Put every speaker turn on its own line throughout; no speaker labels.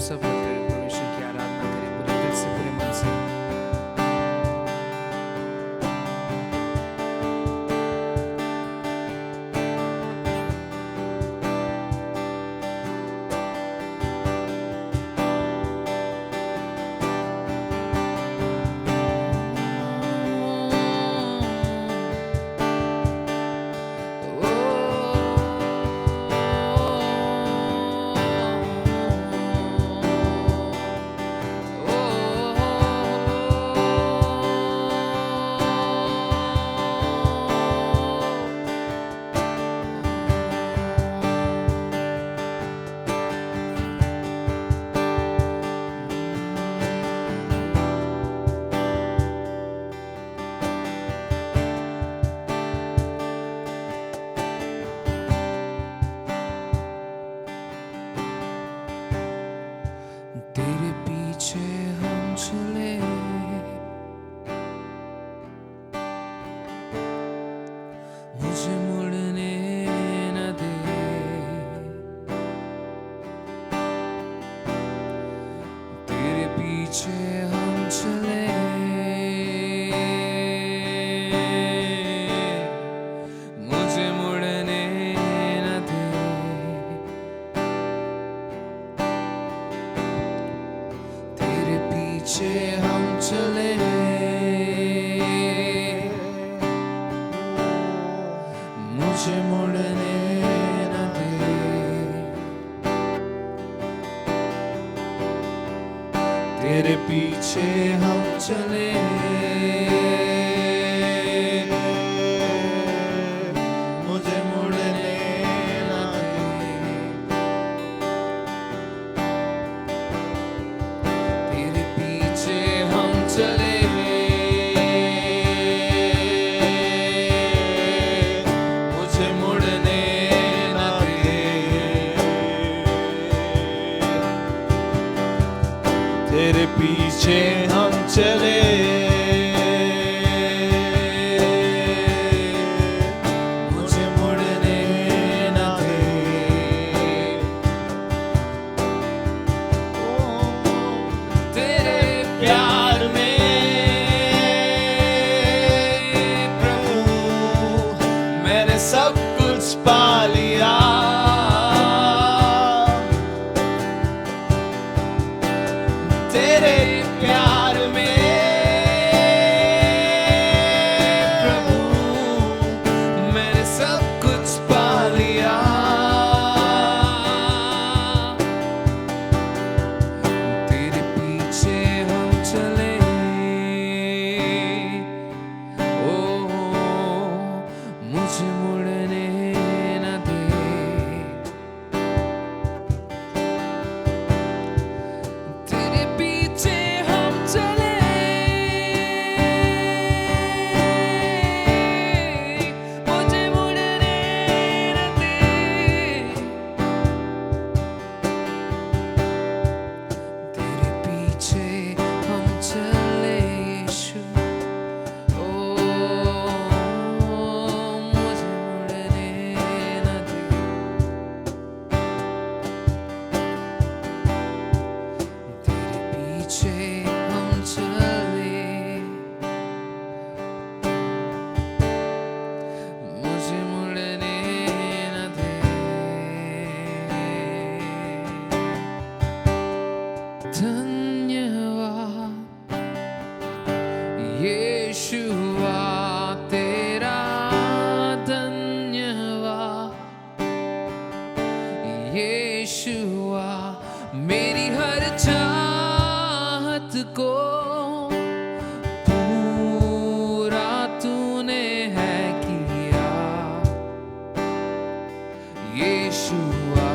सब मिलकर परमेश्वर की आराधना करें पूरे दिल से, पूरे मन से। तेरे पीछे हम चले, मुझे मुड़ने न दे। तेरे पीछे हम चले, मुझे मुड़ने न दे। तेरे पीछे हम चले, मुझे मुड़ने न दे। तेरे पीछे हम चले, मुझे मुड़ने न दे। तेरे पीछे हम चले, मुझे मुड़ने न दे। तेरे पीछे हम चले, मुझे मुड़ने न दे। तेरे प्यार में प्रभु मैंने सब कुछ पा लिया। तेरे प्यार में प्रभु मैंने सब कुछ पा लिया। तेरे पीछे हम चले, ओ मुझे मुड़ने न दे। तेरे पीछे हम चले, मुझे मुड़ने न दे। तेरे पीछे हम चले यीशु, ओ मुझे मुड़ने न दे। तेरे पीछे हम चले, मुझे मुड़ने न दे। धन्यवाद यीशुआ तेरा, धन्यवाद यीशुआ मेरी हर चाहत को पूरा तूने है किया। यीशुआ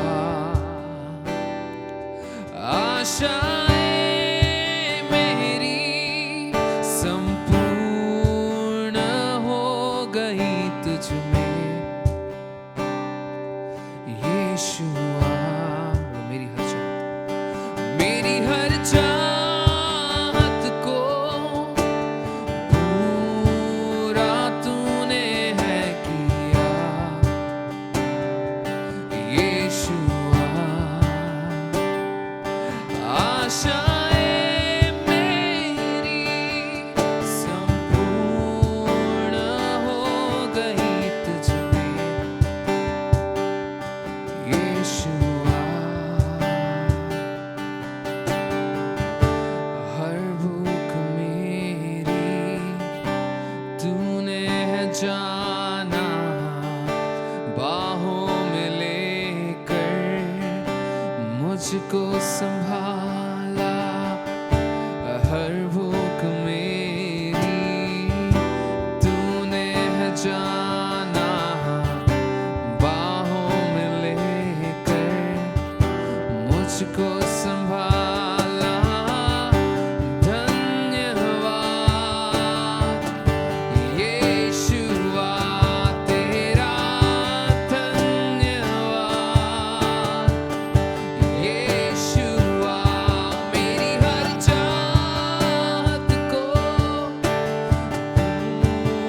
आशाएं मेरी संपूर्ण हो गई तुझ में। यीशुआ मेरी हर चाहत को पूरा तूने है किया। यीशुआ मुझको संभाला हर भूख मेरी तूने है जाना बाहों में लेकर मुझको संभाला धन्यवाद यीशुआ तेरा धन्यवाद यीशुआ मेरी हर चाहत को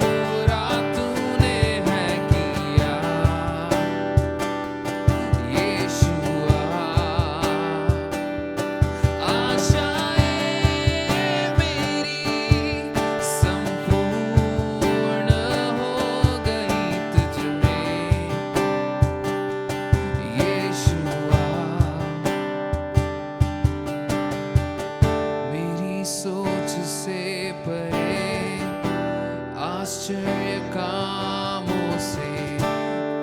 पूरा तूने है किया यीशुआ आशाएं मेरी संपूर्ण हो गई तुझ में यीशुआ मेरी सोच से परे आश्चर्य कामों से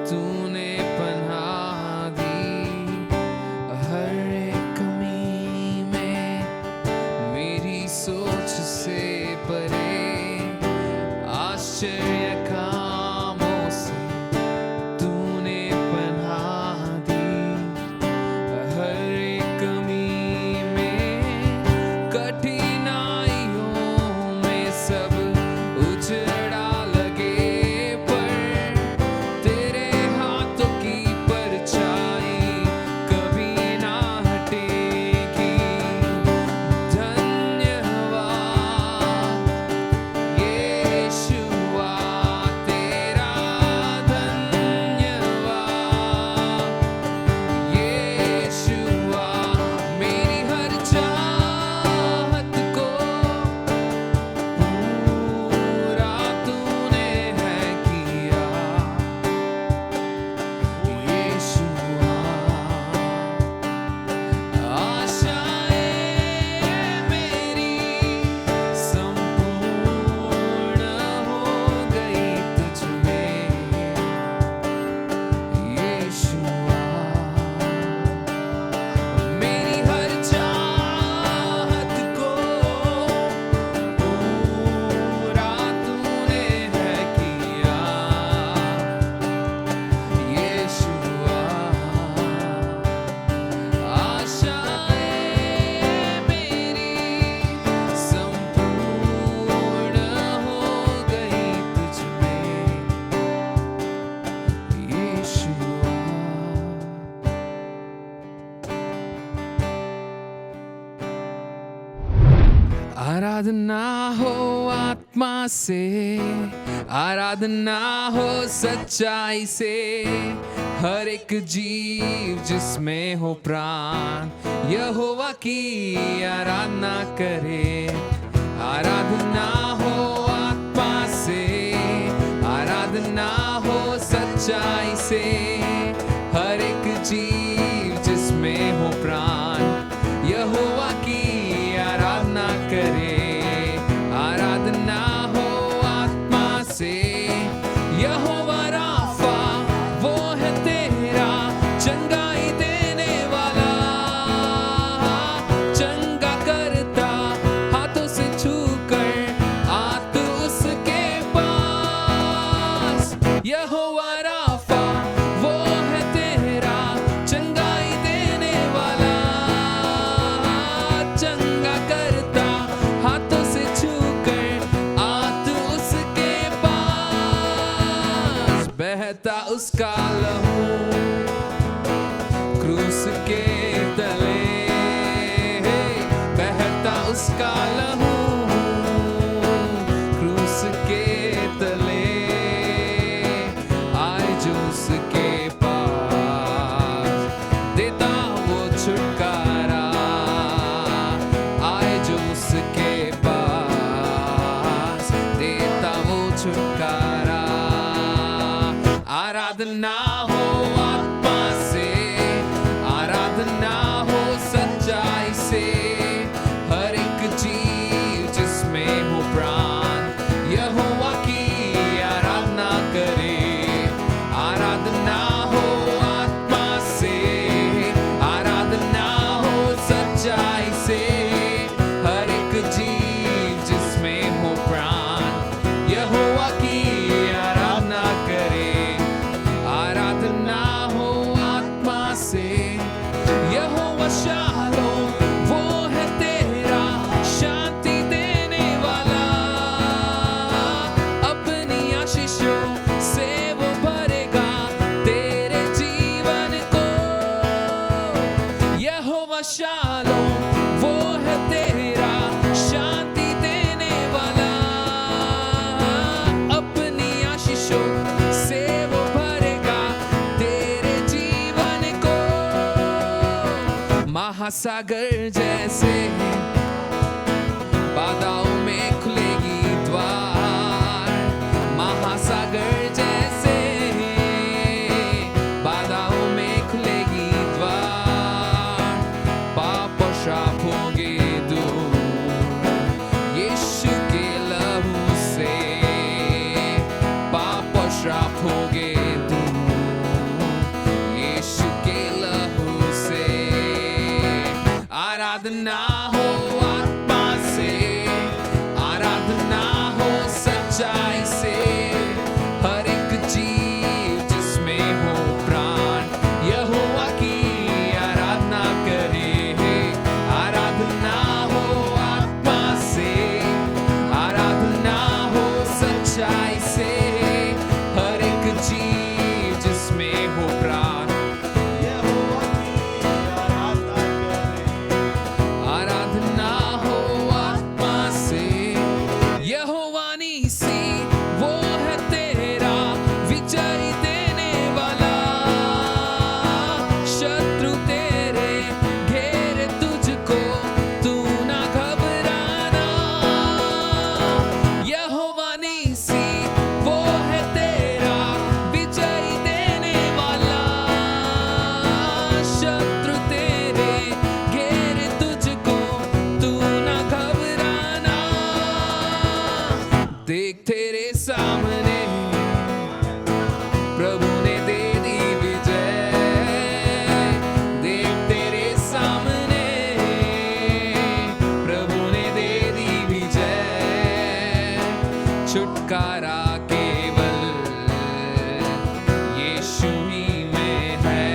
तूने पनाह दी हर एक कमी में मेरी सोच से परे आश्चर्य कामों से तूने पनाह दी हर एक कमी में कठिनाइयों में सब उजड़ा लगे पर तेरे हाथों की परछाई कभी ना हटेगी धन्यवाद यीशुआ तेरा धन्यवाद यीशुआ मेरी हर चाहत को पूरा तूने है किया यीशुआ आशाएं मेरी संपूर्ण हो गई तुझ में यीशुआ मेरी हर चाहत को पूरा तूने है किया यीशुआ आशाएं मेरी संपूर्ण हो गई तुझ में यीशुआ आराधना हो आत्मा से आराधना हो सच्चाई से हर एक जीव जिसमें हो प्राण यहोवा की आराधना करे आराधना हो आत्मा से आराधना हो सच्चाई से हर एक जीव जिसमें हो प्राण यहोवा की आराधना करे आराधना हो आत्मा से यहोवा राफा वो है तेरा चंगाई देने वाला चंगा करता हाथों से छूकर आ तू उसके पास यहोवा राफा वो है तेरा चंगाई देने वाला चंगा करता हाथों से छूकर आ तू उसके पास बहता उसका लहू क्रूस के तले बहता उसका लहू क्रूस के तले आए जो उसके पास देता वो छुटकारा आए जो उसके पास देता वो छुटकारा आराधना हो आत्मा से आराधना हो सच्चाई से हर एक जीव जिसमें हो प्राण यहोवा की आराधना करे आराधना हो आत्मा से आराधना महासागर जैसे बाधाओं में खुलेगी द्वार, महासागर जैसे बाधाओं में खुलेगी द्वार, पाप और श्राप होंगे दूर यीशु के लहू से, पाप और श्राप होंगे दूर यीशु के लहू से। आराधना हो आत्मा से, आराधना हो सच्चाई से, हर एक जीव जिसमें हो प्राण यहोवा की आराधना करे। आराधना हो आत्मा से, आराधना हो सच्चाई से, हर एक जीव जिसमें हो प्राण
यहोवा की आराधना करे।
आराधना हो आत्मा से। यहोवा नीसी वो है तेरा विजय देने वाला, शत्रु तेरे घेरे तुझको तू ना घबराना। यहोवा नीसी वो है तेरा विजय देने वाला, शत्रु तेरे घेरे तुझको तू ना घबराना। देख तेरे सामने प्रभु ने दे दी विजय, देख तेरे सामने प्रभु ने दे दी विजय। छुटकारा केवल यीशु ही में है,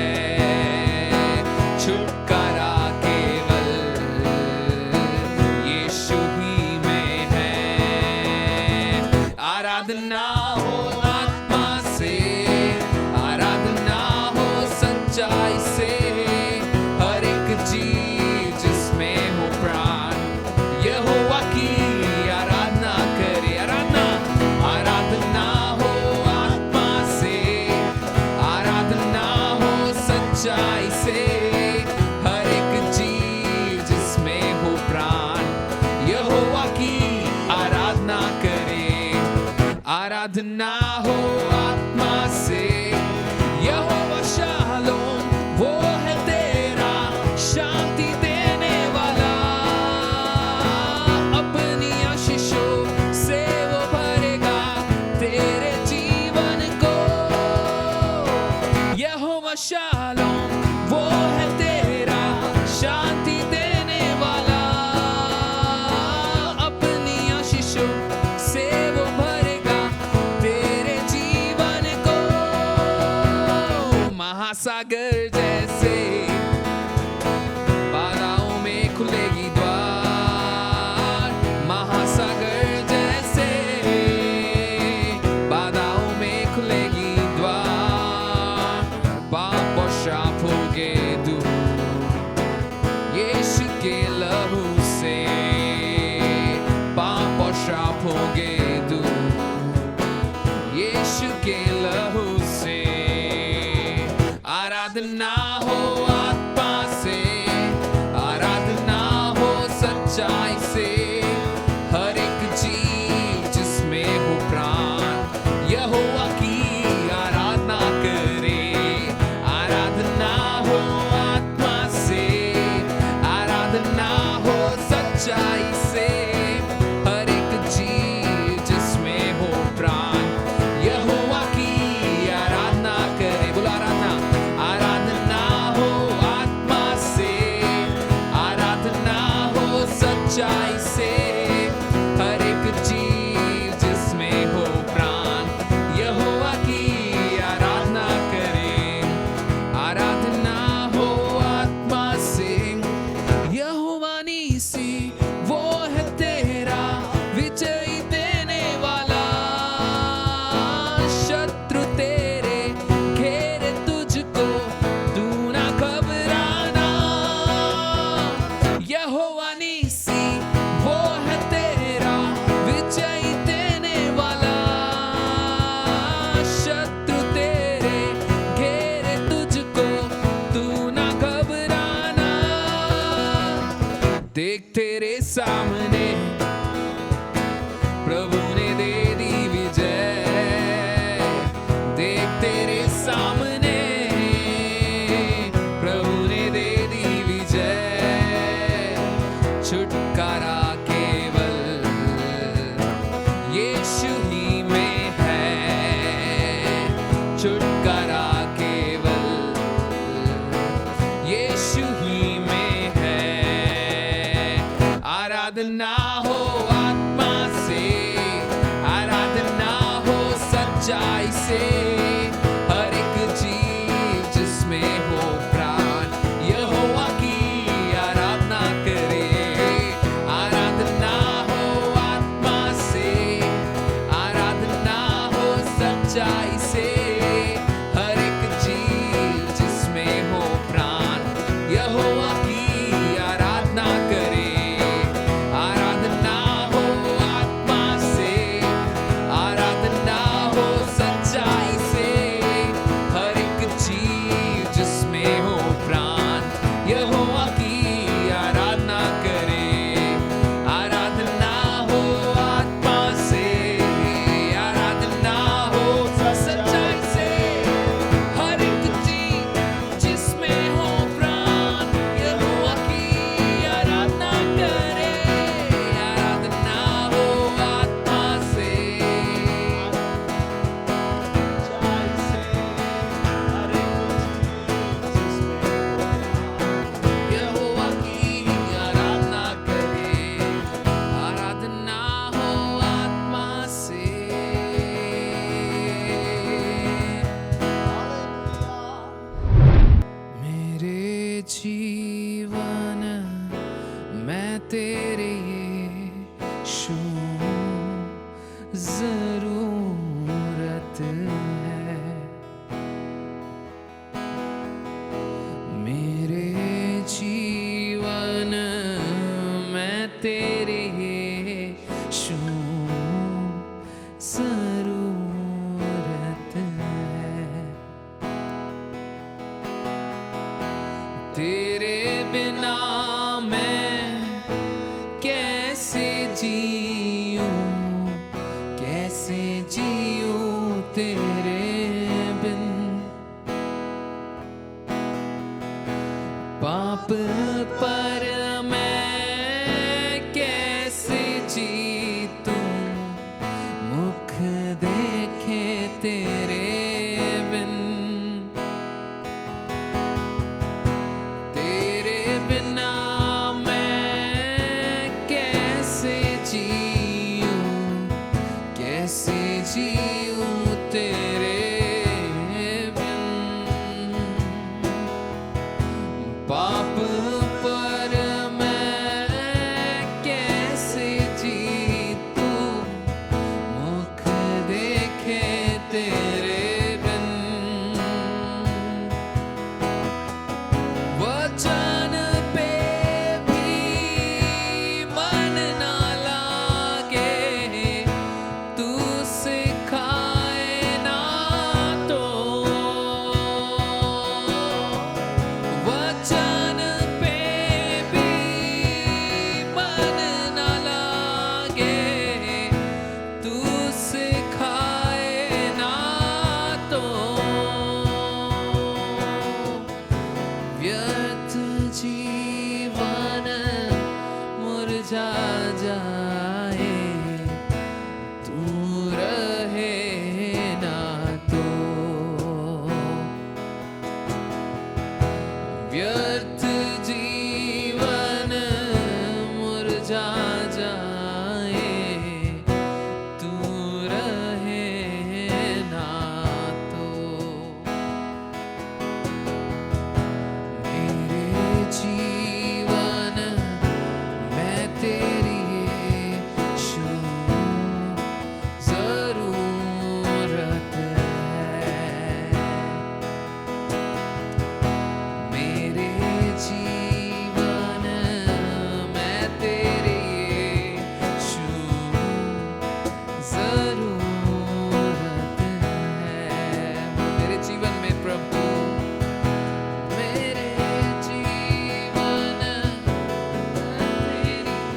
छुटकारा केवल यीशु ही में है। आराधना हो आत्मा से, आराधना हो सच्चाई से, हर एक जीव जिसमें हो प्राण यहोवा की आराधना करे। आराधना, आराधना हो आत्मा से, आराधना हो सच्चाई से, हर एक जीव जिसमें हो प्राण यहोवा की आराधना करे। आराधना हो आत्मा से। यहोवा शालोम वो है तेरा शांति देने वाला, अपनी आशीषों से वो भरेगा तेरे जीवन को। यहोवा शालोम वो है तेरा शांति देने वाला, अपनी आशीषों से वो भरेगा तेरे जीवन को। महासागर जैसे बाधाओं में खुलेगी द्वार, महासागर जैसे बाधाओं में खुलेगी द्वार, पाप और श्राप होंगे दूर यीशु के लहू से, पाप और श्राप होंगे दूर यीशु के लहू से। आराधना हो आत्मा से, आराधना हो सच्चाई से, हर एक जीव जिसमें हो प्राण यहोवा की आराधना करे। आराधना हो आत्मा से, आराधना हो सच्चाई से, हर एक जीव जिसमें हो प्राण यहोवा की आराधना करे। बोलो आराधना, आराधना हो तेरे बिना मैं कैसे जीऊं, कैसे जीऊं तेरे बिन। पाप पर मैं कैसे जीतूं, मुख देखे तेरे बिन। तेरे बिना मैं कैसे जीऊं, कैसे जीऊं तेरे बिन। पाप पर मैं कैसे जीतूं, मुख देखे तेरे बिन। वचन पे भी मन ना लागे, तू सिखाए ना तो। वचन पे भी मन ना लागे, तू सिखाए ना तो। व्यर्थ जीवन मुरझा जाए, तू रहे ना तो। व्यर्थ जीवन मुरझा जाए, तू रहे ना तो। मेरे जीवन मैं तेरी यीशु ज़रूरत है। मेरे जीवन मैं तेरी यीशु ज़रूरत है। मेरे जीवन में प्रभु, मेरे जीवन तेरी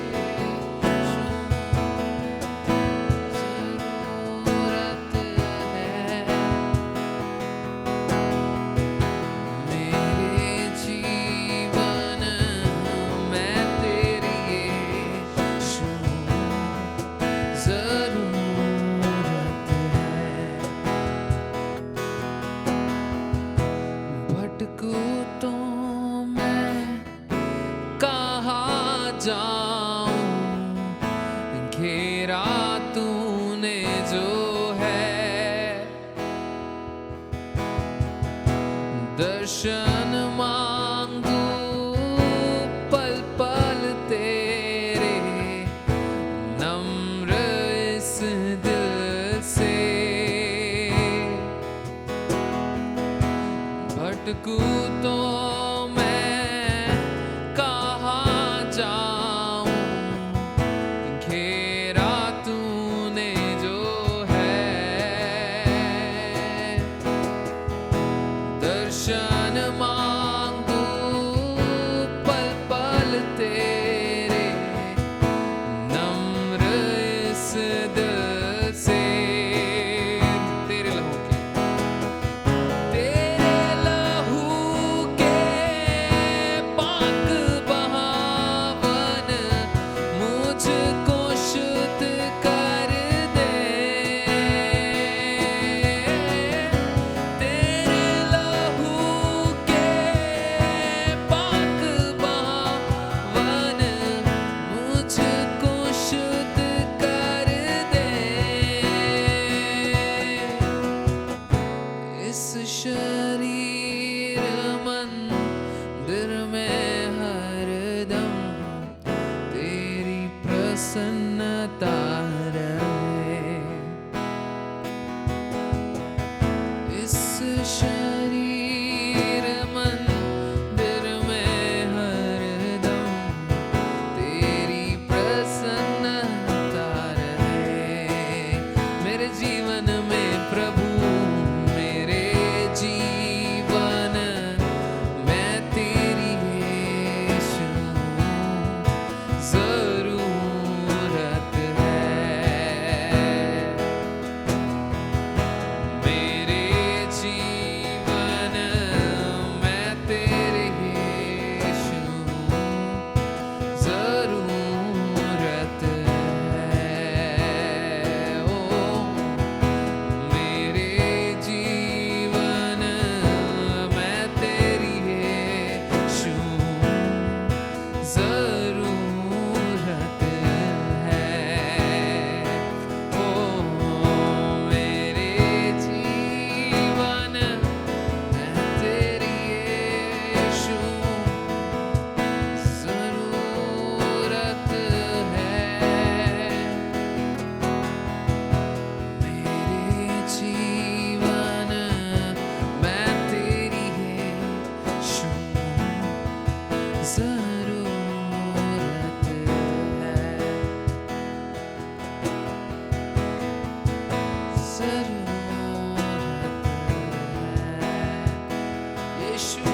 ज़रूरत है। मेरे जीवन मैं तेरी यीशु ज़रूरत है। भटकूं तो मैं कहाँ जाऊं, घेरा तूने जो है। दर्शन मांगू पल पल तेरे, नम्र इस दिल से। भटकूं तो मैं कहाँ जाऊं, घेरा तूने जो है। दर्शन मांगू पल पल तेरे, नम्र इस दिल से। तेरे लहू के, तेरे लहू के पाक बहावन मुझको शुद्ध कर दे। तेरे लहू के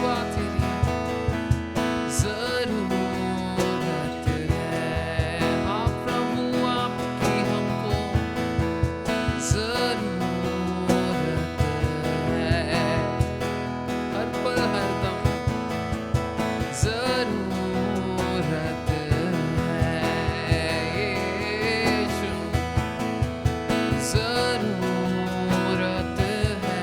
यहोवा तेरी जरूरत है। हाँ प्रभु आपकी हमको जरूरत है, हर पल हर दम जरूरत है यीशु, जरूरत है।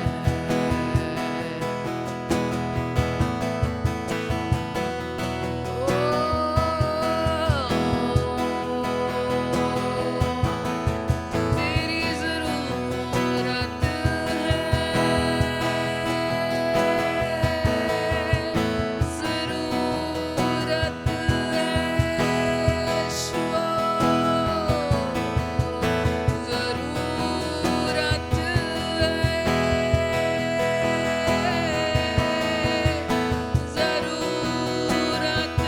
तेरी जरूरत जरूरत है यीशुआ, जरूरत जरूरत जरूरत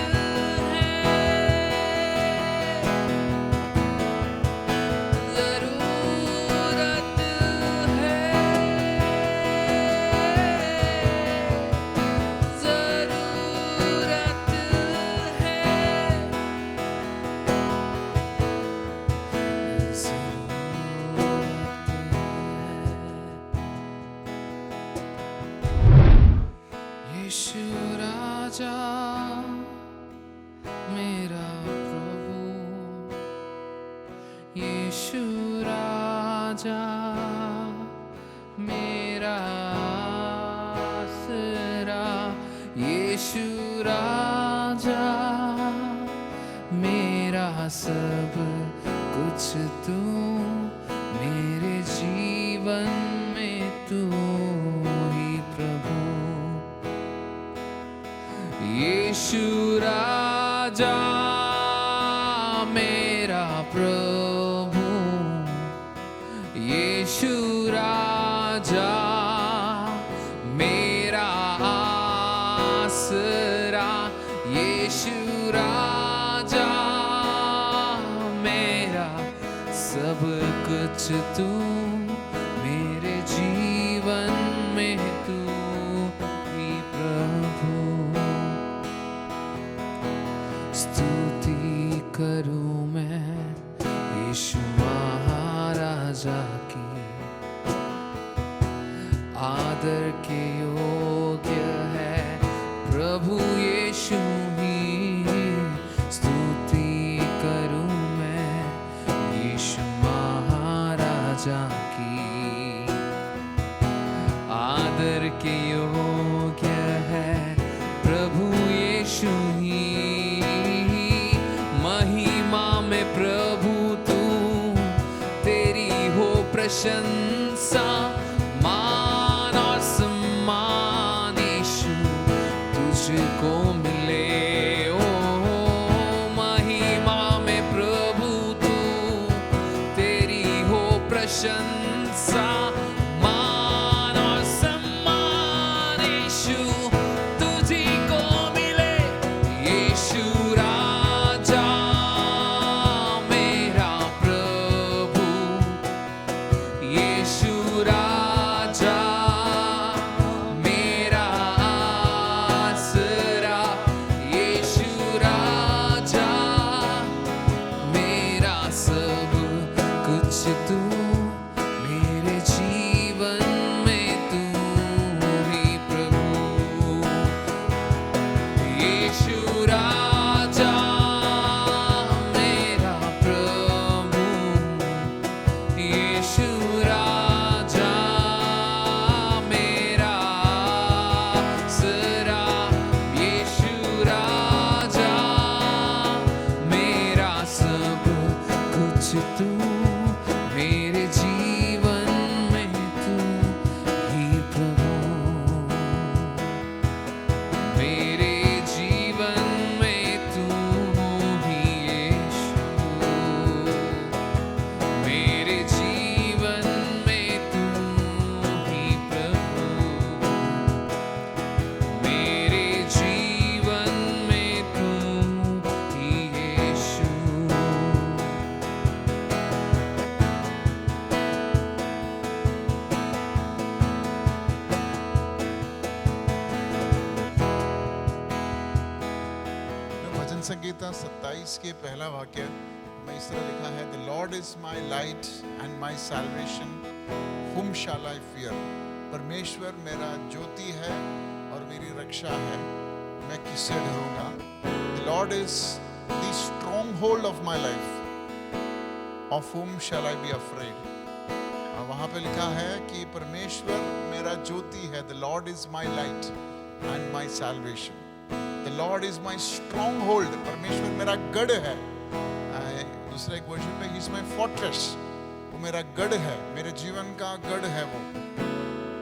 यीशु राजा मेरा प्रभु, यीशु राजा मेरा आसरा, यीशु राजा मेरा सब कुछ तू, मेरे जीवन में तू ही प्रभु। यीशु राजा मेरा प्रभु, यीशु राजा मेरा आसरा, यीशु राजा मेरा सब कुछ तू, मेरे जीवन में तू ही प्रभु। स्तुति करूं मैं यीशु महाराजा की, आदर के योग्य है प्रभु यीशु ही। स्तुति करूं मैं यीशु महाराजा की, आदर के योग्य है प्रभु यीशु ही। महिमा में प्रभु तू, तेरी हो प्रशंसा, मान और सम्मान यीशु तुझको मिले। ओ महिमा में प्रभु तू, तेरी हो प्रशंसा, मान और सम्मान यीशु तुझी को मिले। यीशु राजा मेरा प्रभु, यीशु राजा मेरा आसरा, यीशु राजा मेरा सब कुछ तू, मेरे जीवन में तू ही प्रभु। यीशु राजा मेरा प्रभु, यीशु राजा मेरा आसरा, यीशु राजा मेरा सब कुछ तू, मेरे जीवन में तू ही प्रभु। मेरे जीवन में तू ही यीशु, मेरे जीवन में तू ही प्रभु, मेरे जीवन में तू ही यीशु।
संगीता 27 के पहला वाक्य में इस तरह लिखा है, the Lord is my light and my salvation, हुम शैल आई फियर। परमेश्वर मेरा ज्योति है और मेरी रक्षा है, मैं किससे डरूंगा। The Lord is the stronghold of my life, of whom shall I be afraid. वहां पे लिखा है कि परमेश्वर मेरा ज्योति है, the Lord is my light and my salvation, the Lord is my strong hold. परमेश्वर मेरा गढ़ है। दूसरा एक वर्षन में, ही इज माई फोर्ट्रेस, वो मेरा गढ़ है, मेरे जीवन का गढ़ है वो,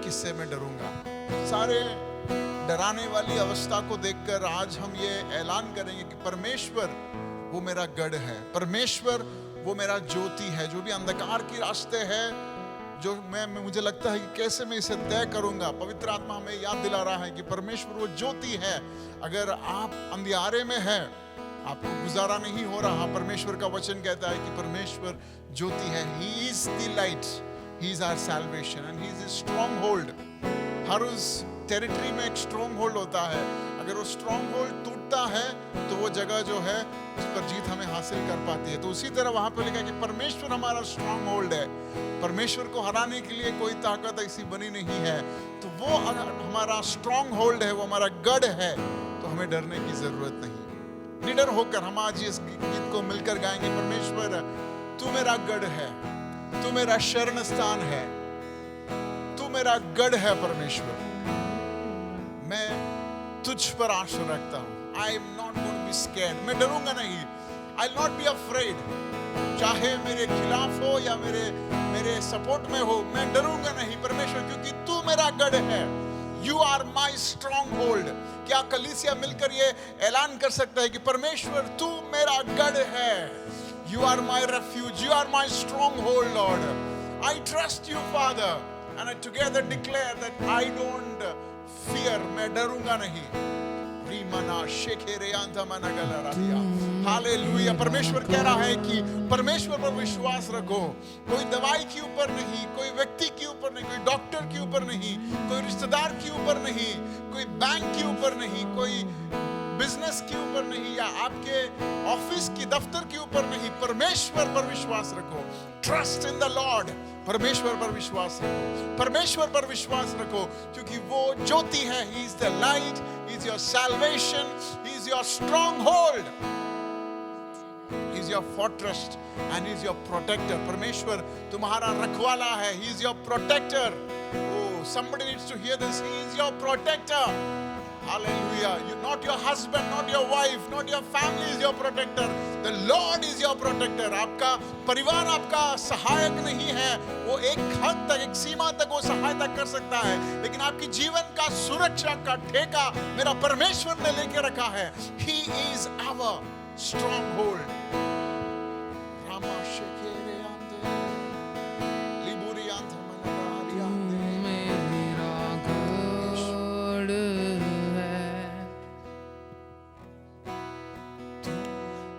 किससे मैं डरूंगा। सारे डराने वाली अवस्था को देखकर आज हम ये ऐलान करेंगे कि परमेश्वर वो मेरा गढ़ है, परमेश्वर वो मेरा ज्योति है। जो भी अंधकार के रास्ते हैं, जो मुझे लगता है कि कैसे मैं इसे तय करूंगा, पवित्र आत्मा हमें याद दिला रहा है कि परमेश्वर वो ज्योति है। अगर आप अंधियारे में हैं, आपको गुजारा नहीं हो रहा, परमेश्वर का वचन कहता है कि परमेश्वर ज्योति है। He is the light, He is our salvation and He is a stronghold। हर उस टेरिटरी में एक स्ट्रॉन्ग होल्ड होता है। अगर वो स्ट्रॉन्ग होल्ड टूटता है तो वो जगह जो है उस पर जीत हमें हासिल कर पाती है। तो उसी तरह वहां पर लिखा है कि परमेश्वर हमारा स्ट्रॉन्ग होल्ड है। परमेश्वर को हराने के लिए कोई ताकत ऐसी बनी नहीं है। तो वो अगर हमारा स्ट्रॉन्ग होल्ड है, वो हमारा गढ़ है, तो हमें डरने की जरूरत नहीं। निडर होकर हम आज इस गीत को मिलकर गाएंगे, परमेश्वर तू मेरा गढ़ है, तू मेरा शरण स्थान है, तू मेरा गढ़ है परमेश्वर, मैं तुझ पर आशा रखता हूं। I am not going to be scared, मैं डरूंगा नहीं। I will not be afraid, चाहे मेरे खिलाफ हो या मेरे सपोर्ट में हो, मैं डरूंगा नहीं परमेश्वर, क्योंकि तू मेरा गढ़ है। You are my stronghold। क्या कलीसिया मिलकर ये ऐलान कर सकता है कि परमेश्वर तू मेरा गढ़ है। You are my refuge, you are my stronghold, Lord। I trust you, Father, and I together declare that I don't fear, मैं डरूंगा नहीं। हालेलुया। परमेश्वर कह रहा है कि परमेश्वर पर विश्वास रखो। कोई दवाई के ऊपर नहीं, कोई व्यक्ति के ऊपर नहीं, कोई डॉक्टर के ऊपर नहीं, कोई रिश्तेदार के ऊपर नहीं, कोई बैंक के ऊपर नहीं, कोई बिजनेस के ऊपर नहीं, या आपके ऑफिस की दफ्तर के ऊपर नहीं। परमेश्वर पर विश्वास रखो। Trust in the Lord. परमेश्वर पर विश्वास रखो, परमेश्वर पर विश्वास रखो, क्योंकि वो ज्योति है। He is the light, He is your salvation, He is your stronghold, He is your fortress and He is your protector। परमेश्वर तुम्हारा रखवाला है। He is your protector। Oh, somebody needs to hear this। He is your protector। Hallelujah। Not your husband, not your wife, not your family is your protector। The Lord is your protector। आपका परिवार आपका सहायक नहीं है। वो एक हद तक, एक सीमा तक वो सहायता कर सकता है, लेकिन आपकी जीवन का सुरक्षा का ठेका मेरा परमेश्वर ने लेके रखा है। He is our stronghold। Rama शेकेरे आंदे, लिबुरी आंदे, मनगारी आंदे।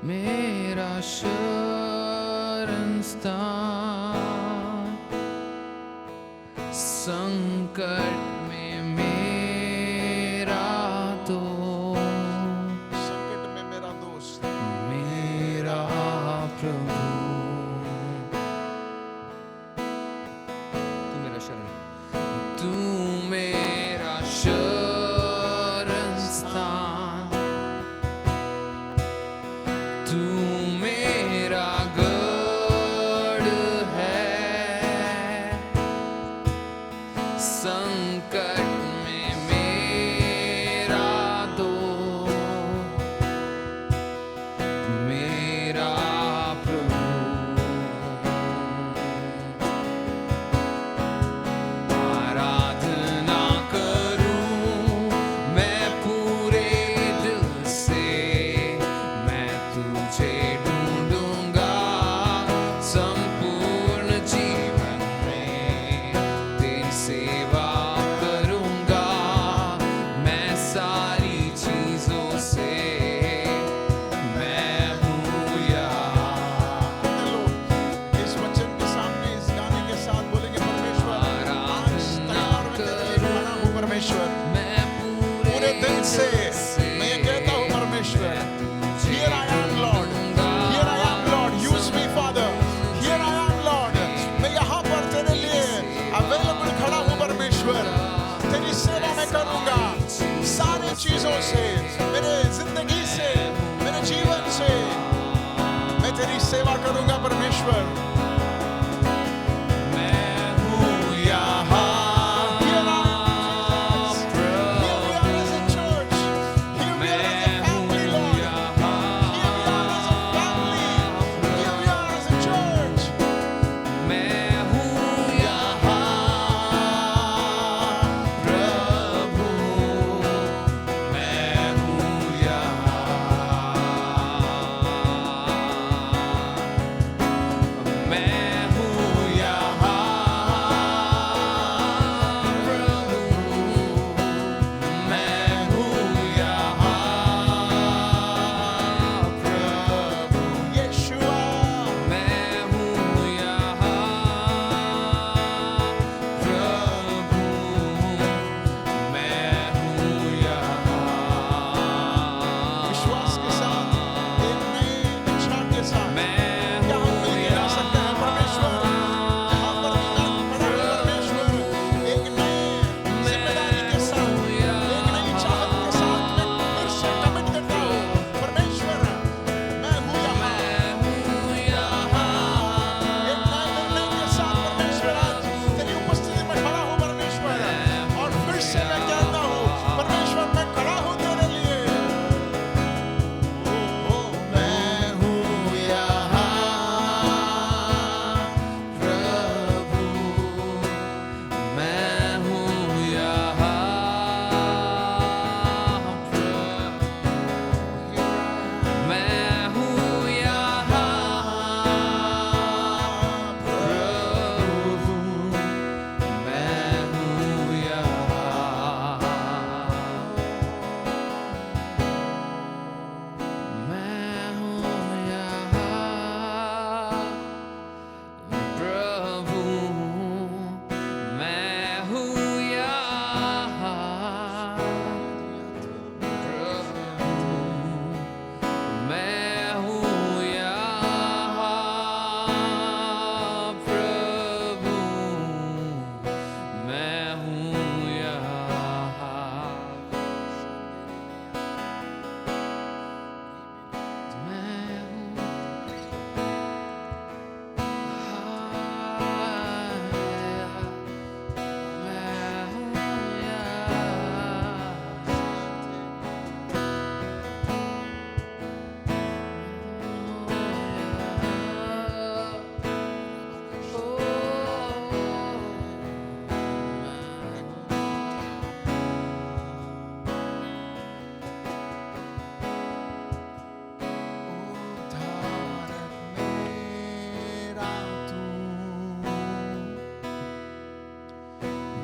मेरा शरण स्थान, संकट में मेरा दोस्त,
संकट में मेरा दोस्त,
मेरा प्रभु। तू मेरा शरण, तू मेरा शरण स्थान, तू मेरा गढ़
चीजों से, मेरे जिंदगी से, मेरे जीवन से मैं तेरी सेवा करूंगा परमेश्वर।
मैं हूँ यहाँ
Here we are as a church. Here we are as a family, Lord. Here we are as a family. Here we are as a church.
मैं हूँ यहाँ प्रभु, मैं हूँ यहाँ, मैं हूँ यहाँ प्रभु, मैं हूँ यहाँ प्रभु,
Yeshua.
मैं हूँ यहाँ प्रभु, मैं हूँ यहाँ।
विश्वास के साथ, एक नई इच्छा के साथ
मैं
क्या हम मिलके जा सकते हैं परमेश्वर? जहाँ पर भी मैं खड़ा हूँ परमेश्वर, एक नई जिम्मेदारी के साथ, एक नई चाहत के साथ मैं फिर से कमिट करता हूँ परमेश्वर, मैं हूँ यहाँ। एक नए निर्णय के साथ परमेश्वर आज तेरी उपस्थिति में खड़ा हूँ परमेश्वर, और फिर से मैं कहता हूँ परमेश्वर मैं खड़ा हूँ तेरे लिए।
मैं हूँ यहाँ प्रभु, मैं हूँ यहाँ प्रभु, मैं हूँ यहाँ प्रभु, मैं हूँ यहाँ, मैं हूँ यहाँ प्रभु, मैं हूँ यहाँ प्रभु, मैं हूँ यहाँ प्रभु, मैं हूँ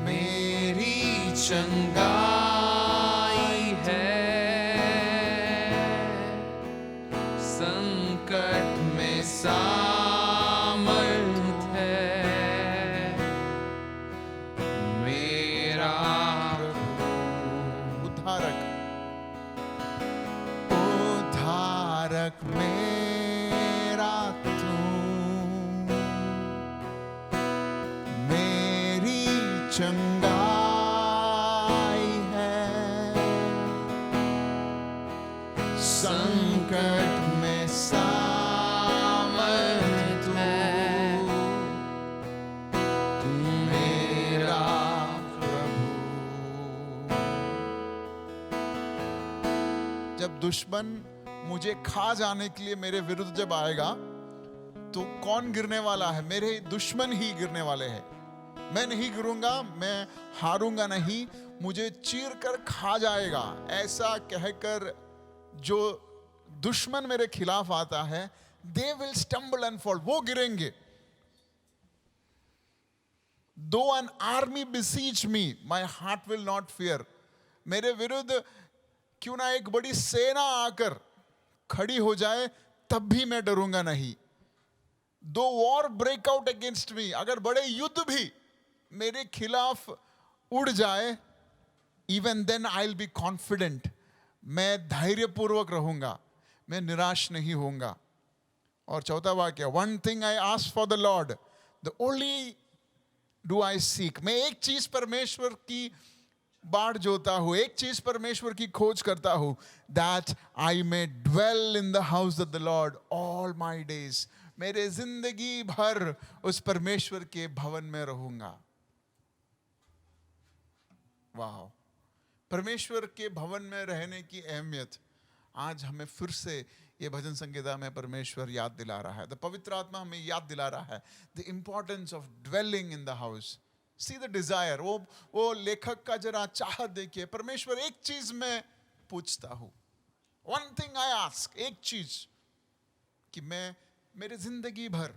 मेरी चंगाई है, संकट में सामर्थ है मेरा
उद्धारक, उद्धारक मेरा तू, मेरी चंगाई है, संकट में सामर्थ है तू मेरा प्रभु। जब दुश्मन मुझे खा जाने के लिए मेरे विरुद्ध जब आएगा तो कौन गिरने वाला है? मेरे दुश्मन ही गिरने वाले हैं। मैं नहीं गिरूंगा, मैं हारूंगा नहीं, मुझे चीर कर खा जाएगा, ऐसा कहकर जो दुश्मन मेरे खिलाफ आता है, they will stumble and fall, वो गिरेंगे। Though an army besiege me, my heart will not fear. मेरे विरुद्ध क्यों ना एक बड़ी सेना आकर खड़ी हो जाए, तब भी मैं डरूंगा नहीं। Though war break out against me, अगर बड़े युद्ध भी मेरे खिलाफ उड़ जाए, even then I'll be confident, मैं धैर्यपूर्वक रहूंगा, मैं निराश नहीं होऊंगा। और चौथा वाक्य, one thing I ask for the Lord, the only do I seek, मैं एक चीज परमेश्वर की बाढ़ जोता हूँ, एक चीज परमेश्वर की खोज करता हूँ, that I may dwell in the house of the Lord all my days. मेरे जिंदगी भर उस परमेश्वर के भवन में रहूंगा. वाह, परमेश्वर के भवन में रहने की अहमियत आज हमें फिर से ये भजन संगीता में परमेश्वर याद दिला रहा है. द पवित्र आत्मा हमें याद दिला रहा है the importance of dwelling in the house. See the desire, वो लेखक का जरा चाहत देखिए. परमेश्वर एक चीज मैं पूछता हूं, वन थिंग आई आस्क, एक चीज, कि मैं मेरे जिंदगी भर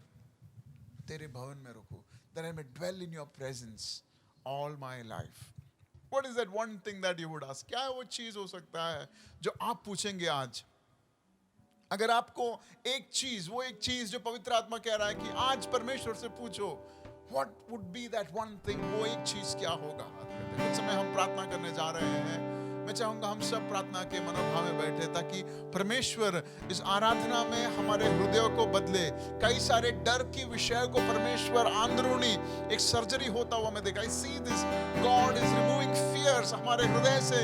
तेरे भवन में रुकूं, that I may dwell in your presence all my life. What is that one thing that you would ask? क्या वो चीज हो सकता है जो आप पूछेंगे आज? अगर आपको एक चीज, वो एक चीज जो पवित्र आत्मा कह रहा है कि आज परमेश्वर से पूछो, what would be that one thing, वो एक चीज क्या होगा? कुछ समय हम प्रार्थना करने जा रहे हैं. मैं चाहूंगा हम सब प्रार्थना के मनोभाव में बैठे ताकि परमेश्वर इस आराधना में हमारे हृदयों को बदले. कई सारे डर की विषय को परमेश्वर अंदरूनी एक सर्जरी होता हुआ मैं देखा. I see this, God is removing fears. हमारे हृदय से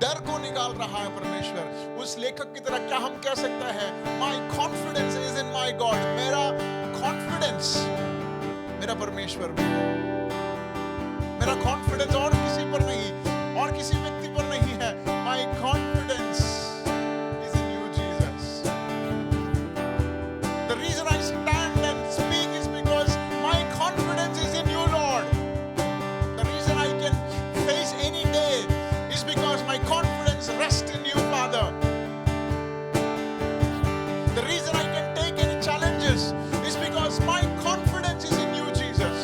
डर को निकाल रहा है परमेश्वर. उस लेखक की तरह क्या हम कह सकते हैं, My confidence is in my God. मेरा confidence मेरा परमेश्वर में, मेरा confidence और किसी पर नहीं, और किसी व्यक्ति पर नहीं है. My confidence is in you, Jesus. The reason I stand and speak is because my confidence is in you, Lord. The reason I can face any day is because my confidence rests in you, Father. The reason I can take any challenges is because my confidence is in you, Jesus.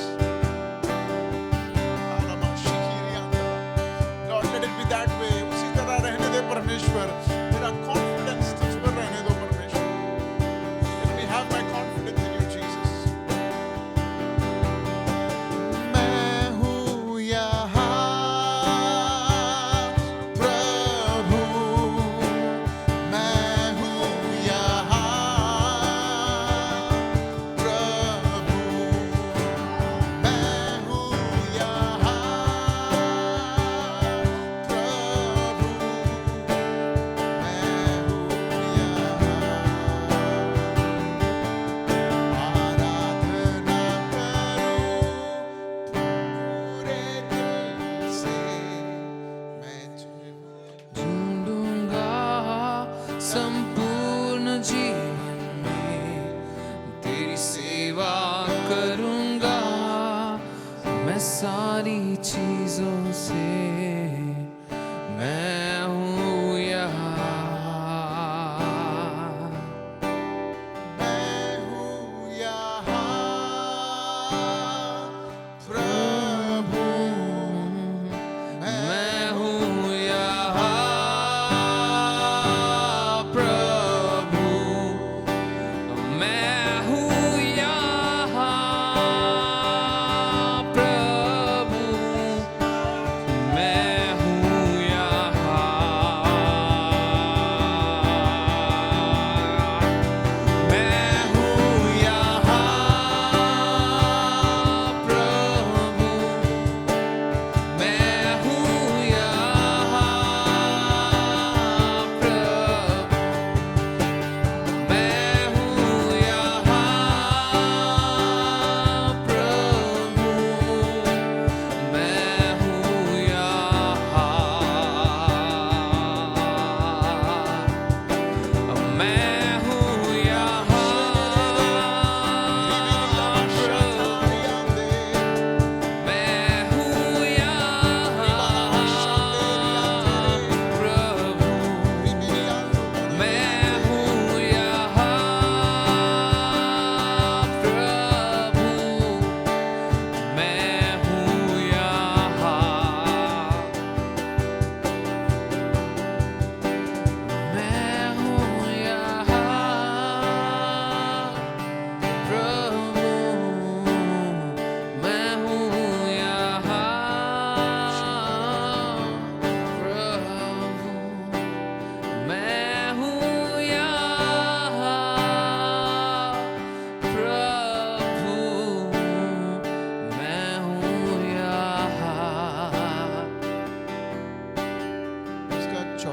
Lord, let it be that way. उसी तरह रहने दे परमेश्वर. मेरा confidence तुझ पर रहने दो परमेश्वर. Let me have my confidence in you, Jesus. मैं हूँ यहाँ प्रभु, मैं हूँ यहाँ प्रभु, मैं हूँ यहाँ प्रभु, मैं हूँ यहाँ. आराधना करूं पूरे दिल से, मैं तुझे
ढूंढूंगा संपूर्ण जीवन में, तेरी सेवा करूंगा मैं सारी चीजों से. मैं हूँ यहाँ,
मैं हूँ यहाँ प्रभु,
मैं हूँ यहाँ प्रभु, मैं हूँ यहाँ प्रभु, मैं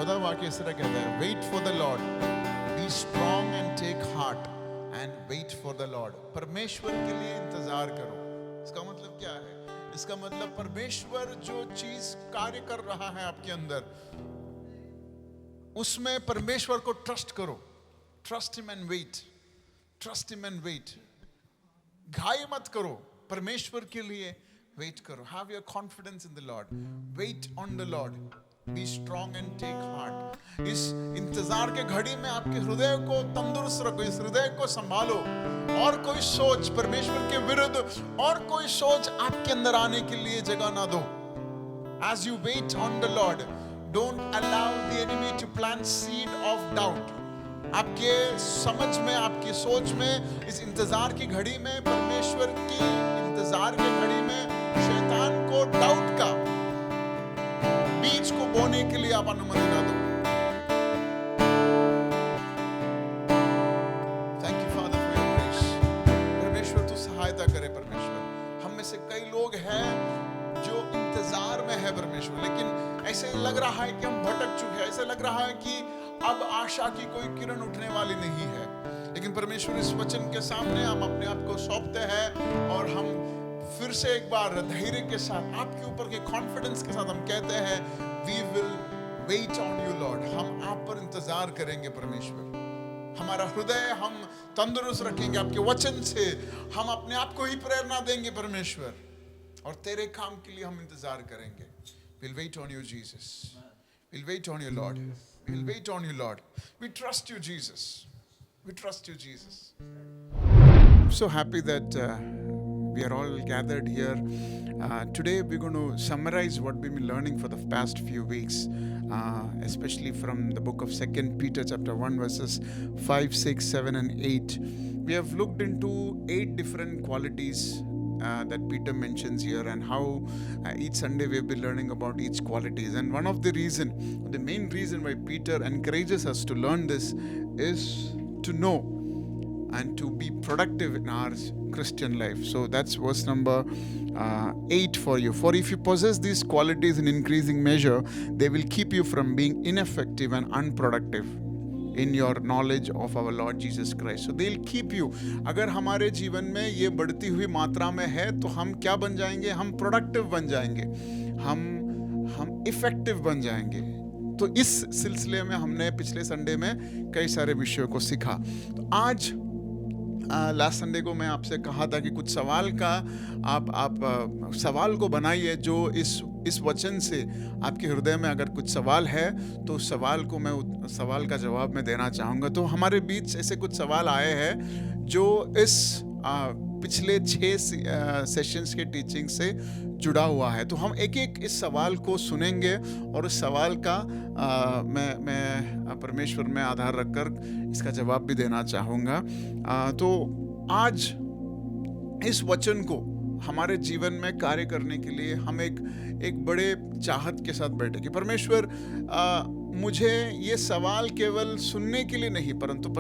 14 वाक्य इस तरह कहता है, wait for the Lord, be strong and take heart and wait for the Lord. परमेश्वर के लिए इंतजार करो। इसका मतलब क्या है? इसका मतलब परमेश्वर जो चीज कार्य कर रहा है आपके अंदर, उसमें परमेश्वर को ट्रस्ट करो। Trust him and wait, trust him and wait. घाई मत करो, परमेश्वर के लिए वेट करो। Have your confidence in the Lord, wait on the Lord, be strong and take heart. इस इंतजार के घड़ी में आपके हृदय को तंदुरुस्त रखो, इस हृदय को संभालो। और कोई सोच परमेश्वर के विरुद्ध, और कोई सोच आपके अंदर आने के लिए जगह ना दो। As you wait on the Lord, don't allow the enemy to plant seed of doubt. आपके समझ में, आपकी सोच में, इस इंतजार की घड़ी में, परमेश्वर की इंतजार की घड़ी में शैतान को डाउट का बीज को बोने के लिए आप अनुमति ना दो। Thank you Father for your grace. परमेश्वर तू सहायता करे। परमेश्वर, हम में से कई लोग हैं जो इंतजार में है परमेश्वर, लेकिन ऐसे लग रहा है कि हम भटक चुके हैं, ऐसे लग रहा है कि अब आशा की कोई किरण उठने वाली नहीं है। लेकिन परमेश्वर इस वचन के सामने हम अपने आप को सौंपते हैं और हम फिर से एक बार धैर्य के साथ आपके ऊपर के कॉन्फिडेंस के साथ हम कहते हैं, we will wait on you Lord. हम आप पर इंतजार करेंगे परमेश्वर। हमारा हृदय हम तंदुरुस्त रखेंगे आपके वचन से। हम अपने आप को ही प्रेरणा देंगे परमेश्वर, और तेरे काम के लिए हम इंतजार करेंगे। We'll wait on you, Jesus. We'll wait on you, Lord. We'll wait on you, Lord. We trust you, Jesus. We trust you, Jesus. I'm so happy that we are all gathered here. Today we're going to summarize what we've been learning for the past few weeks, especially from the book of 2 Peter chapter 1 verses 5, 6, 7 and 8. We have looked into 8 different qualities that Peter mentions here, and how each Sunday we've been learning about each qualities. And one of the main reason why Peter encourages us to learn this is to know and to be productive in our Christian life. So that's verse number 8 for you. For if you possess these qualities in increasing measure, they will keep you from being ineffective and unproductive in your knowledge of our Lord Jesus Christ. So they'll keep you. अगर हमारे जीवन में ये बढ़ती हुई मात्रा में है तो हम क्या बन जाएंगे? हम प्रोडक्टिव बन जाएंगे, हम इफेक्टिव बन जाएंगे। तो इस सिलसिले में हमने पिछले संडे में कई सारे विषयों को सीखा। तो आज लास्ट संडे को मैं आपसे कहा था कि कुछ सवाल का आप सवाल को बनाइए, जो इस वचन से आपके हृदय में अगर कुछ सवाल है तो उस सवाल को मैं सवाल का जवाब मैं देना चाहूँगा। तो हमारे बीच ऐसे कुछ सवाल आए हैं जो इस पिछले 6 सेशंस के टीचिंग से जुड़ा हुआ है। तो हम एक एक इस सवाल को सुनेंगे और उस सवाल का मैं परमेश्वर में आधार रखकर इसका जवाब भी देना चाहूँगा। तो आज इस वचन को हमारे जीवन में कार्य करने के लिए हम एक बड़े चाहत के साथ बैठे कि परमेश्वर मुझे ये सवाल केवल सुनने के लिए नहीं, परंतु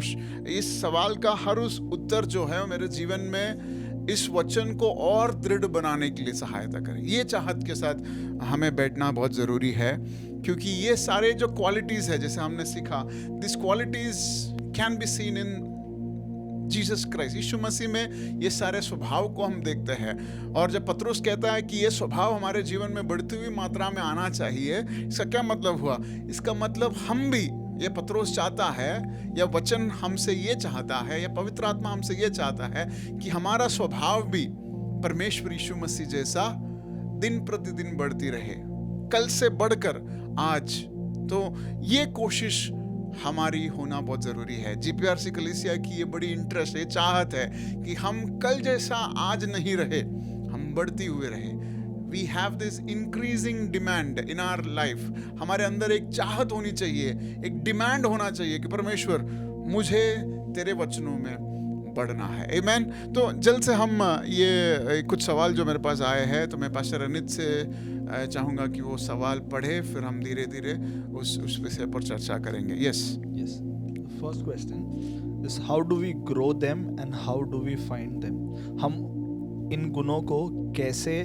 इस सवाल का हर उस उत्तर जो है मेरे जीवन में इस वचन को और दृढ़ बनाने के लिए सहायता करे। ये चाहत के साथ हमें बैठना बहुत ज़रूरी है, क्योंकि ये सारे जो क्वालिटीज़ है, जैसे हमने सीखा, this qualities can be seen in Jesus Christ. Yeshu Masih में ये सारे स्वभाव को हम देखते हैं। और जब पतरस कहता है कि ये स्वभाव हमारे जीवन में बढ़ती हुई मात्रा में आना चाहिए, इसका क्या मतलब हुआ? इसका मतलब हम भी, ये पतरस चाहता है, या वचन हमसे ये चाहता है, या पवित्र आत्मा हमसे ये चाहता है कि हमारा स्वभाव भी परमेश्वर यीशु मसीह जैसा दिन प्रतिदिन बढ़ती रहे, कल से बढ़कर आज। तो ये कोशिश हमारी होना बहुत ज़रूरी है। जीपीआरसी कलीसिया की ये बड़ी इंटरेस्ट है, चाहत है कि हम कल जैसा आज नहीं रहे, हम बढ़ती हुए रहे। We have this increasing demand in our life. हमारे अंदर एक चाहत होनी चाहिए, एक डिमांड होना चाहिए कि परमेश्वर मुझे तेरे वचनों में बढ़ना है। आमेन। तो जल्द से हम ये कुछ सवाल जो मेरे पास आए हैं, तो मैं पास्टर अनित से चाहूँगा कि वो सवाल पढ़े, फिर हम धीरे धीरे उस विषय पर चर्चा करेंगे। Yes.
First question is how do we grow them and how do we find them? हम इन गुणों को कैसे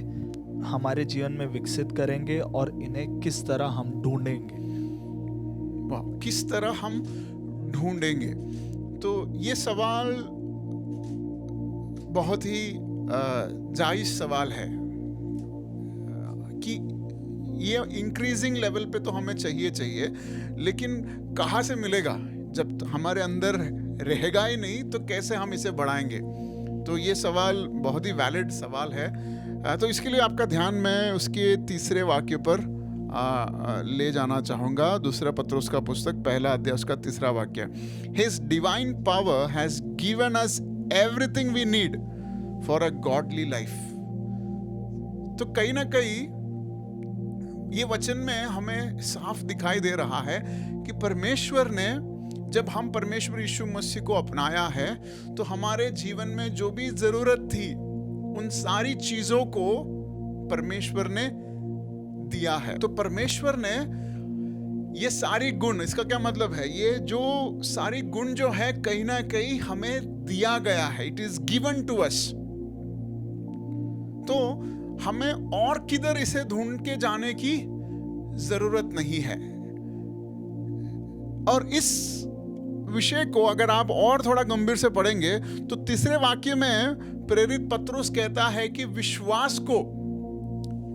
हमारे जीवन में विकसित करेंगे और इन्हें किस तरह हम ढूंढेंगे?
किस तरह हम ढूंढेंगे? तो ये सवाल बहुत ही जायज सवाल है कि ये इंक्रीजिंग लेवल पे तो हमें चाहिए, लेकिन कहाँ से मिलेगा? जब हमारे अंदर रहेगा ही नहीं तो कैसे हम इसे बढ़ाएंगे? तो ये सवाल बहुत ही वैलिड सवाल है। तो इसके लिए आपका ध्यान मैं उसके तीसरे वाक्य पर ले जाना चाहूँगा। दूसरा पत्रुस का पुस्तक 1 अध्याय उसका 3 वाक्य। His divine power has given us everything we need for a godly life। तो कहीं ना कहीं ये वचन में हमें साफ दिखाई दे रहा है कि परमेश्वर ने, जब हम परमेश्वर यीशु मसीह को अपनाया है, तो हमारे जीवन में जो भी जरूरत थी उन सारी चीजों को परमेश्वर ने दिया है। तो परमेश्वर ने ये सारी गुण, इसका क्या मतलब है? ये जो सारी गुण जो है कहीं ना कहीं हमें दिया गया है। It is given to us. तो हमें और किधर इसे ढूंढ के जाने की जरूरत नहीं है। और इस विषय को अगर आप और थोड़ा गंभीर से पढ़ेंगे तो तीसरे वाक्य में प्रेरित पत्रुस कहता है कि विश्वास को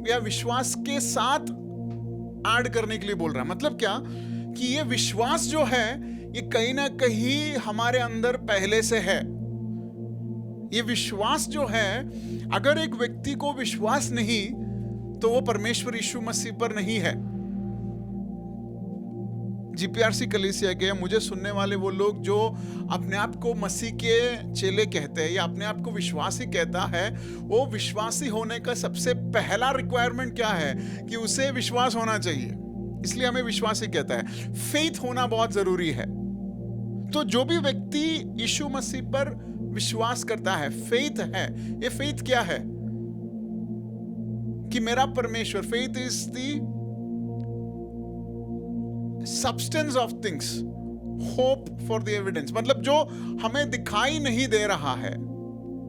या विश्वास के साथ ऐड करने के लिए बोल रहा है। मतलब क्या? कि ये विश्वास जो है ये कहीं ना कहीं हमारे अंदर पहले से है। ये विश्वास जो है, अगर एक व्यक्ति को विश्वास नहीं तो वो परमेश्वर यीशु मसीह पर नहीं है। जीपीआरसी कलीसिया के मुझे सुनने वाले वो लोग जो अपने आप को मसीह के चेले कहते हैं या अपने आप को विश्वासी कहता है, वो विश्वासी होने का सबसे पहला रिक्वायरमेंट क्या है? कि उसे विश्वास होना चाहिए। इसलिए हमें विश्वासी कहता है। फेथ होना बहुत जरूरी है। तो जो भी व्यक्ति यीशु मसीह पर विश्वास करता है, फेथ है। ये फेथ क्या है? कि मेरा परमेश्वर, faith is the substance of things, hope for the evidence। मतलब जो हमें दिखाई नहीं दे रहा है,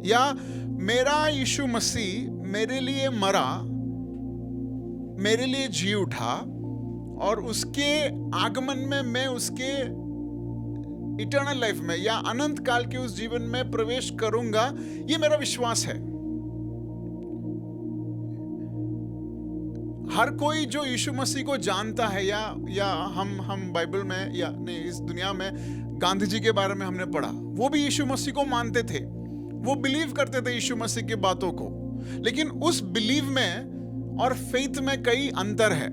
या मेरा यीशु मसीह मेरे लिए मरा, मेरे लिए जी उठा, और उसके आगमन में मैं उसके इटर्नल लाइफ में या अनंत काल के उस जीवन में प्रवेश करूंगा, ये मेरा विश्वास है। हर कोई जो यीशु मसीह को जानता है, या हम बाइबल में या नहीं, इस दुनिया में गांधी जी के बारे में हमने पढ़ा, वो भी यीशु मसीह को मानते थे, वो बिलीव करते थे यीशु मसीह की बातों को। लेकिन उस बिलीव में और फेथ में कई अंतर है।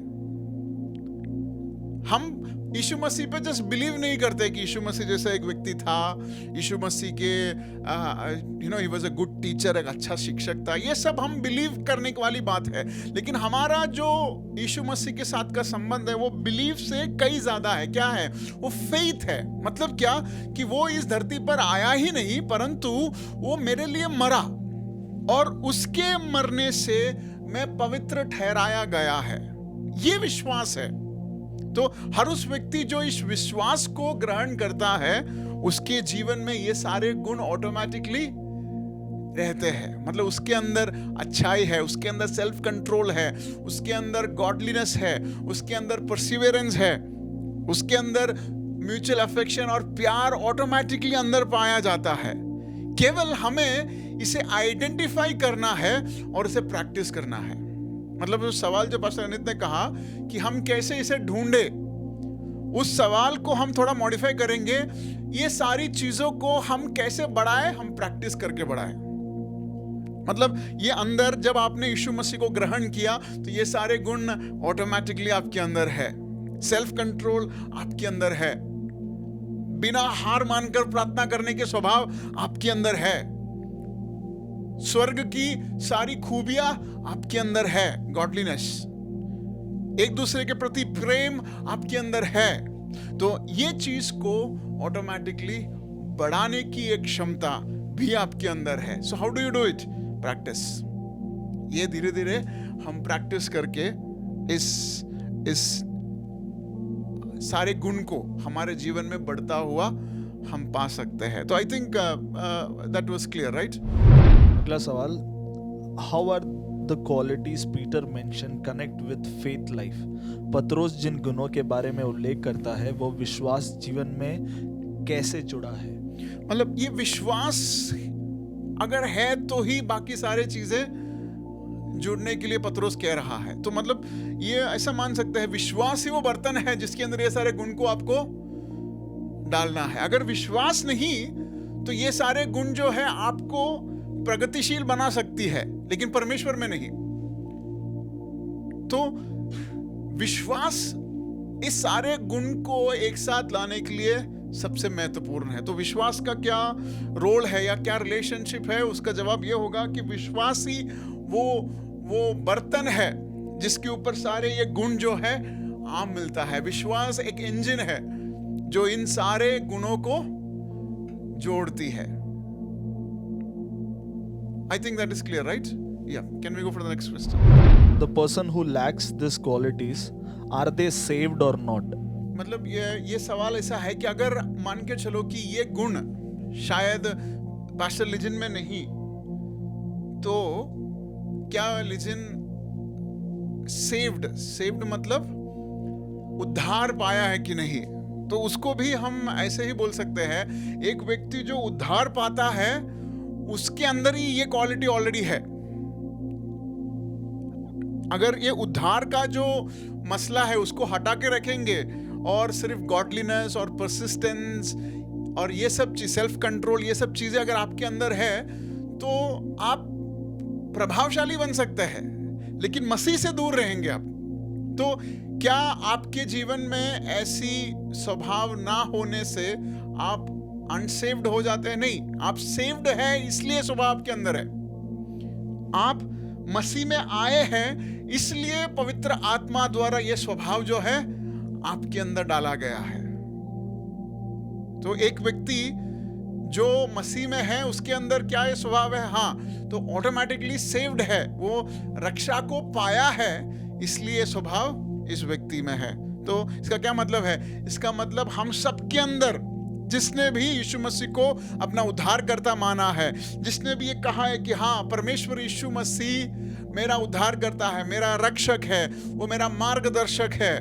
हम यीशु मसीह पे जस्ट बिलीव नहीं करते कि यीशु मसीह जैसा एक व्यक्ति था, यीशु मसीह के he was a good teacher, एक अच्छा शिक्षक था, ये सब हम बिलीव करने वाली बात है। लेकिन हमारा जो यीशु मसीह के साथ का संबंध है वो बिलीव से कई ज्यादा है। क्या है? वो फेथ है। मतलब क्या? कि वो इस धरती पर आया ही नहीं, परंतु वो मेरे लिए मरा और उसके मरने से मैं पवित्र ठहराया गया है। ये विश्वास है। तो हर उस व्यक्ति जो इस विश्वास को ग्रहण करता है, उसके जीवन में ये सारे गुण ऑटोमेटिकली रहते हैं। मतलब उसके अंदर अच्छाई है, उसके अंदर सेल्फ कंट्रोल है, उसके अंदर गॉडलीनेस है, उसके अंदर परसिवियरेंस है, उसके अंदर म्यूचुअल अफेक्शन और प्यार ऑटोमेटिकली अंदर पाया जाता है। केवल हमें इसे आइडेंटिफाई करना है और इसे प्रैक्टिस करना है। मतलब उस सवाल जो पास्टर अनित ने कहा कि हम कैसे इसे ढूंढे, उस सवाल को हम थोड़ा मॉडिफाई करेंगे। ये सारी चीजों को हम कैसे बढ़ाएं? हम प्रैक्टिस करके बढ़ाएं। मतलब ये अंदर जब आपने यीशु मसीह को ग्रहण किया तो ये सारे गुण ऑटोमेटिकली आपके अंदर है। सेल्फ कंट्रोल आपके अंदर है, बिना हार मानकर प्रार्थना करने के स्वभाव आपके अंदर है, स्वर्ग की सारी खूबियां आपके अंदर है, गॉडलीनेस, एक दूसरे के प्रति प्रेम आपके अंदर है। तो ये चीज को ऑटोमेटिकली बढ़ाने की एक क्षमता भी आपके अंदर है। So how do you do it? Practice. ये धीरे धीरे हम प्रैक्टिस करके इस सारे गुण को हमारे जीवन में बढ़ता हुआ हम पा सकते हैं। तो I think that was clear, right?
अगला सवाल, how are the qualities Peter mentioned connect with faith life? Patras जिन गुणों के बारे में उल्लेख करता है वो विश्वास जीवन में कैसे जुड़ा है?
मतलब ये विश्वास अगर है तो ही बाकी सारे चीजें जुड़ने के लिए पतरोस कह रहा है। तो मतलब ये ऐसा मान सकते हैं विश्वास ही वो बर्तन है जिसके अंदर ये सारे गुण को आपको डालना है। अगर विश्वास नहीं तो ये सारे गुण जो है आपको प्रगतिशील बना सकती है, लेकिन परमेश्वर में नहीं। तो विश्वास इस सारे गुण को एक साथ लाने के लिए सबसे महत्वपूर्ण है। तो विश्वास का क्या रोल है या क्या रिलेशनशिप है, उसका जवाब ये होगा कि विश्वास ही वो बर्तन है जिसके ऊपर सारे ये गुण जो है आम मिलता है। विश्वास एक इंजन है जो इन सारे गुणों को जोड़ती है। I think that is clear, right? Yeah. Can we go for the next question?
The person who lacks these qualities, are they saved or not?
मतलब ये सवाल ऐसा है कि अगर मान के चलो कि ये गुण शायद पास्टर लिजन में नहीं, तो क्या लिजन सेव्ड मतलब उद्धार पाया है कि नहीं? तो उसको भी हम ऐसे ही बोल सकते हैं, एक व्यक्ति जो उद्धार पाता है उसके अंदर ही ये क्वालिटी ऑलरेडी है। अगर ये उद्धार का जो मसला है उसको हटा के रखेंगे और सिर्फ गॉडलीनेस और परसिस्टेंस और ये सब चीज, सेल्फ कंट्रोल, ये सब चीजें अगर आपके अंदर है तो आप प्रभावशाली बन सकते हैं, लेकिन मसीह से दूर रहेंगे आप। तो क्या आपके जीवन में ऐसी स्वभाव ना होने से आप अनसेव्ड हो जाते हैं? नहीं, आप सेव्ड है इसलिए स्वभाव आपके अंदर है। आप मसीह में आए हैं इसलिए पवित्र आत्मा द्वारा यह स्वभाव जो है आपके अंदर डाला गया है। तो एक व्यक्ति जो मसीह में है उसके अंदर क्या ये स्वभाव है? हाँ, तो ऑटोमेटिकली सेव्ड है, वो रक्षा को पाया है, इसलिए स्वभाव इस व्यक्ति में है। तो इसका क्या मतलब है? इसका मतलब हम सबके अंदर जिसने भी यीशु मसीह को अपना उद्धारकर्ता माना है, जिसने भी ये कहा है कि हाँ, परमेश्वर यीशु मसीह मेरा उद्धारकर्ता है, मेरा रक्षक है, वो मेरा मार्गदर्शक है,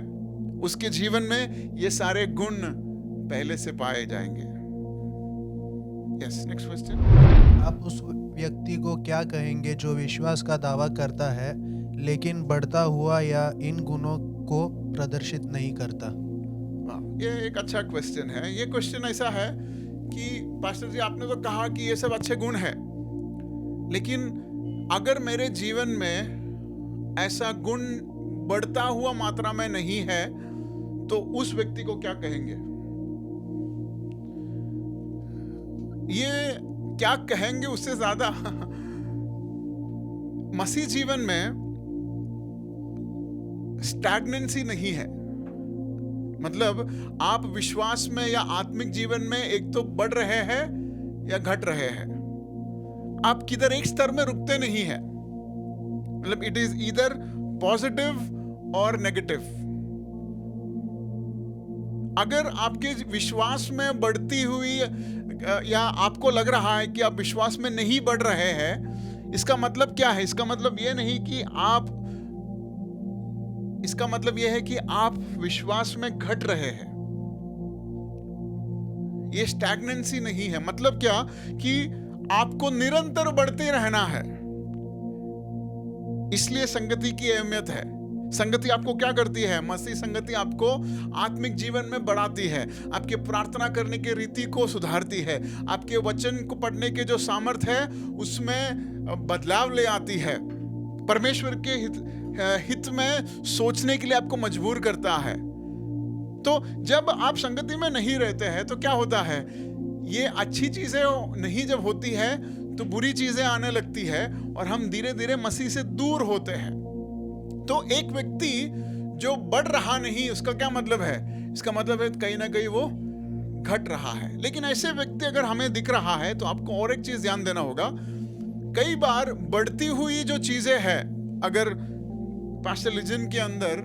उसके जीवन में ये सारे गुण पहले से पाए जाएंगे। Yes, next question.
आप उस व्यक्ति को क्या कहेंगे जो विश्वास का दावा करता है लेकिन बढ़ता हुआ या इन गुणों को प्रदर्शित नहीं करता?
ये एक अच्छा क्वेश्चन है। ये क्वेश्चन ऐसा है कि पास्टर जी आपने तो कहा कि ये सब अच्छे गुण हैं, लेकिन अगर मेरे जीवन में ऐसा गुण बढ़ता हुआ मात्रा में नहीं है तो उस व्यक्ति को क्या कहेंगे? ये क्या कहेंगे उससे ज्यादा मसीह जीवन में स्टैग्नेंसी नहीं है। मतलब आप विश्वास में या आत्मिक जीवन में एक तो बढ़ रहे हैं या घट रहे हैं, आप किधर एक स्तर में रुकते नहीं हैं। मतलब इट इज ईदर पॉजिटिव और नेगेटिव। अगर आपके विश्वास में बढ़ती हुई या आपको लग रहा है कि आप विश्वास में नहीं बढ़ रहे हैं, इसका मतलब क्या है? इसका मतलब यह नहीं कि आप, इसका मतलब यह है कि आप विश्वास में घट रहे हैं। ये स्टैग्नेंसी नहीं है। मतलब क्या कि आपको निरंतर बढ़ते रहना है, इसलिए संगति की अहमियत है। संगति आपको क्या करती है? मसीह संगति आपको आत्मिक जीवन में बढ़ाती है, आपके प्रार्थना करने की रीति को सुधारती है, आपके वचन को पढ़ने के जो सामर्थ्य है उसमें बदलाव ले आती है, परमेश्वर के हित में सोचने के लिए आपको मजबूर करता है। तो जब आप संगति में नहीं रहते हैं तो क्या होता है? ये अच्छी चीजें नहीं जब होती है तो बुरी चीजें आने लगती है और हम धीरे धीरे मसीह से दूर होते हैं। तो एक व्यक्ति जो बढ़ रहा नहीं, उसका क्या मतलब है? इसका मतलब है कहीं ना कहीं वो घट रहा है। लेकिन ऐसे व्यक्ति अगर हमें दिख रहा है तो आपको और एक चीज ध्यान देना होगा। कई बार बढ़ती हुई जो चीजें हैं, अगर पास्टर लिजन के अंदर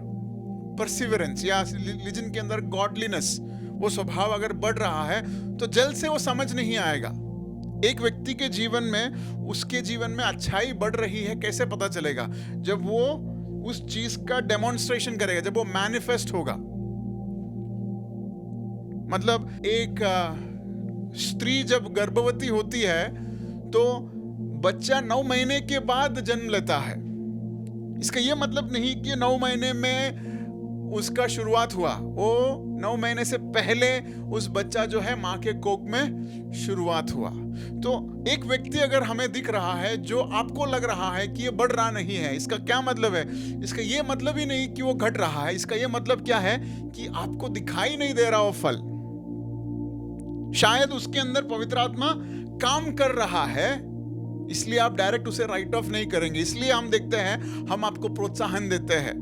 परसिवरेंस या लिजन के अंदर गॉडलीनेस, वो स्वभाव अगर बढ़ रहा है तो जल्द से वो समझ नहीं आएगा, एक व्यक्ति के जीवन में, उसके जीवन में अच्छाई बढ़ रही है कैसे पता चलेगा? जब वो उस चीज का डेमोन्स्ट्रेशन करेगा, जब वो मैनिफेस्ट होगा। मतलब एक स्त्री जब गर्भवती होती है तो बच्चा 9 महीने के बाद जन्म लेता है। इसका यह मतलब नहीं कि 9 महीने में उसका शुरुआत हुआ, वो 9 महीने से पहले उस बच्चा जो है माँ के कोख में शुरुआत हुआ। तो एक व्यक्ति अगर हमें दिख रहा है जो आपको लग रहा है कि ये बढ़ रहा नहीं है, इसका क्या मतलब है? इसका ये मतलब ही नहीं कि वो घट रहा है, इसका ये मतलब क्या है कि आपको दिखाई नहीं दे रहा वो फल। शायद उसके अंदर पवित्र आत्मा काम कर रहा है, इसलिए आप डायरेक्ट उसे राइट ऑफ नहीं करेंगे। इसलिए हम देखते हैं, हम आपको प्रोत्साहन देते हैं।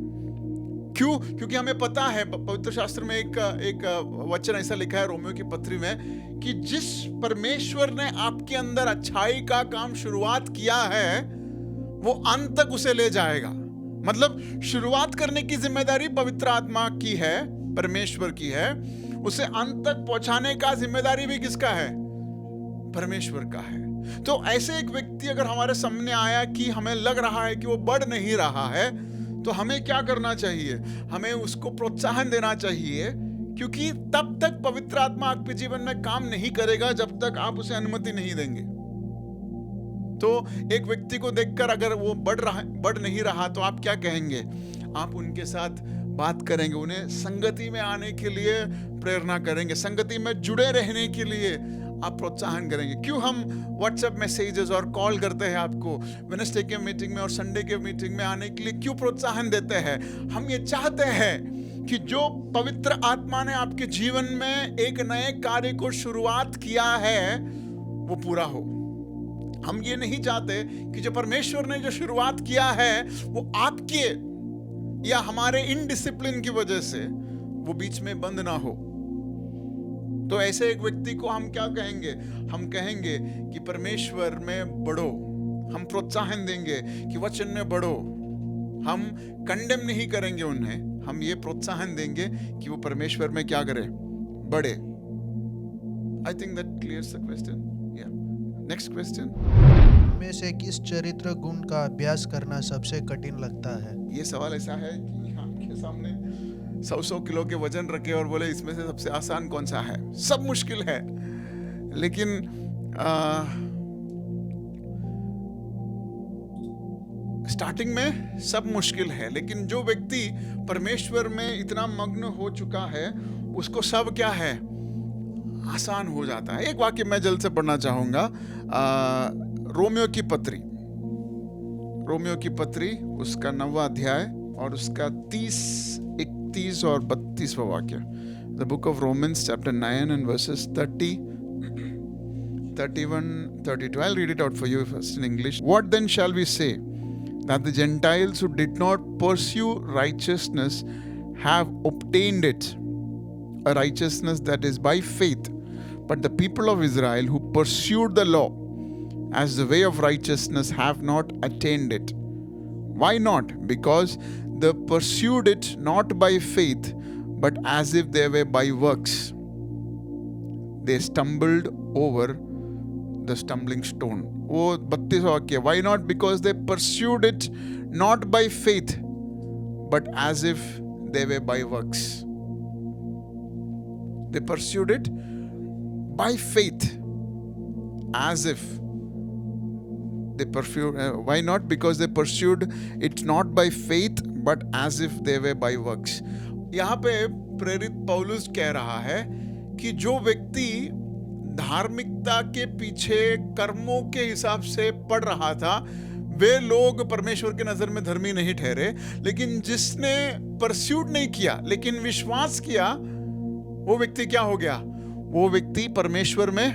क्यों? क्योंकि हमें पता है, पवित्र शास्त्र में एक वचन ऐसा लिखा है रोमियो की पत्री में कि जिस परमेश्वर ने आपके अंदर अच्छाई का काम शुरुआत किया है वो अंत तक उसे ले जाएगा। मतलब शुरुआत करने की जिम्मेदारी पवित्र आत्मा की है, परमेश्वर की है। उसे अंत तक पहुंचाने का जिम्मेदारी भी किसका है? परमेश्वर का है। तो ऐसे एक व्यक्ति अगर हमारे सामने आया कि हमें लग रहा है कि वो बढ़ नहीं रहा है, तो हमें क्या करना चाहिए? हमें उसको प्रोत्साहन देना चाहिए, क्योंकि तब तक पवित्र आत्मा आपके जीवन में काम नहीं करेगा जब तक आप उसे अनुमति नहीं देंगे। तो एक व्यक्ति को देखकर अगर वो बढ़ नहीं रहा तो आप क्या कहेंगे? आप उनके साथ बात करेंगे, उन्हें संगति में आने के लिए प्रेरणा करेंगे, संगति में जुड़े रहने के लिए आप प्रोत्साहन करेंगे। क्यों हम व्हाट्सएप मैसेजेस और कॉल करते हैं आपको वेडनेसडे के मीटिंग में और संडे के मीटिंग में आने के लिए? क्यों प्रोत्साहन देते हैं? हम ये चाहते हैं कि जो पवित्र आत्मा ने आपके जीवन में एक नए कार्य को शुरुआत किया है वो पूरा हो। हम ये नहीं चाहते कि जो परमेश्वर ने जो शुरुआत किया है वो आपके या हमारे इनडिसिप्लिन की वजह से वो बीच में बंद ना हो। तो ऐसे एक व्यक्ति को हम क्या कहेंगे? हम कहेंगे कि परमेश्वर में बढ़ो। हम प्रोत्साहन देंगे कि वचन में बढ़ो। हम कंडेम नहीं करेंगे उन्हें, हम ये प्रोत्साहन देंगे कि वो परमेश्वर में क्या करे? बढ़े। आई think that clears the question. Next question.
में से किस चरित्र गुण का अभ्यास करना सबसे कठिन लगता है?
ये सवाल ऐसा है कि आपके सामने 100 किलो के वजन रखे और बोले इसमें से सबसे आसान कौन सा है? सब मुश्किल है, लेकिन स्टार्टिंग में सब मुश्किल है, लेकिन जो व्यक्ति परमेश्वर में इतना मग्न हो चुका है उसको सब क्या है? आसान हो जाता है। एक वाक्य मैं जल्द से पढ़ना चाहूंगा, रोमियो की पत्री उसका 9वां अध्याय और उसका 30, 31 और 32वां वाक्य। The book of Romans chapter 9 and verses 30, 31, 32. I'll read it out for you first in English. What then shall we say? That the Gentiles who did not pursue righteousness have obtained it, a righteousness that is by faith. But the people of Israel who pursued the law as the way of righteousness have not attained it. Why not? Because they pursued it not by faith, but as if they were by works. They stumbled over the stumbling stone. वो 32 वाक्य। Why not? Because they pursued it not by faith, but as if they were by works. They pursued it by faith, as if they pursued. Why not? Because they pursued it not by faith, but as if they were by works. यहाँ पे प्रेरित पौलुस कह रहा है कि जो व्यक्ति धार्मिकता के पीछे कर्मों के हिसाब से पढ़ रहा था वे लोग परमेश्वर के नजर में धर्मी नहीं ठहरे, लेकिन जिसने परस्यूट नहीं किया लेकिन विश्वास किया वो व्यक्ति क्या हो गया? वो व्यक्ति परमेश्वर में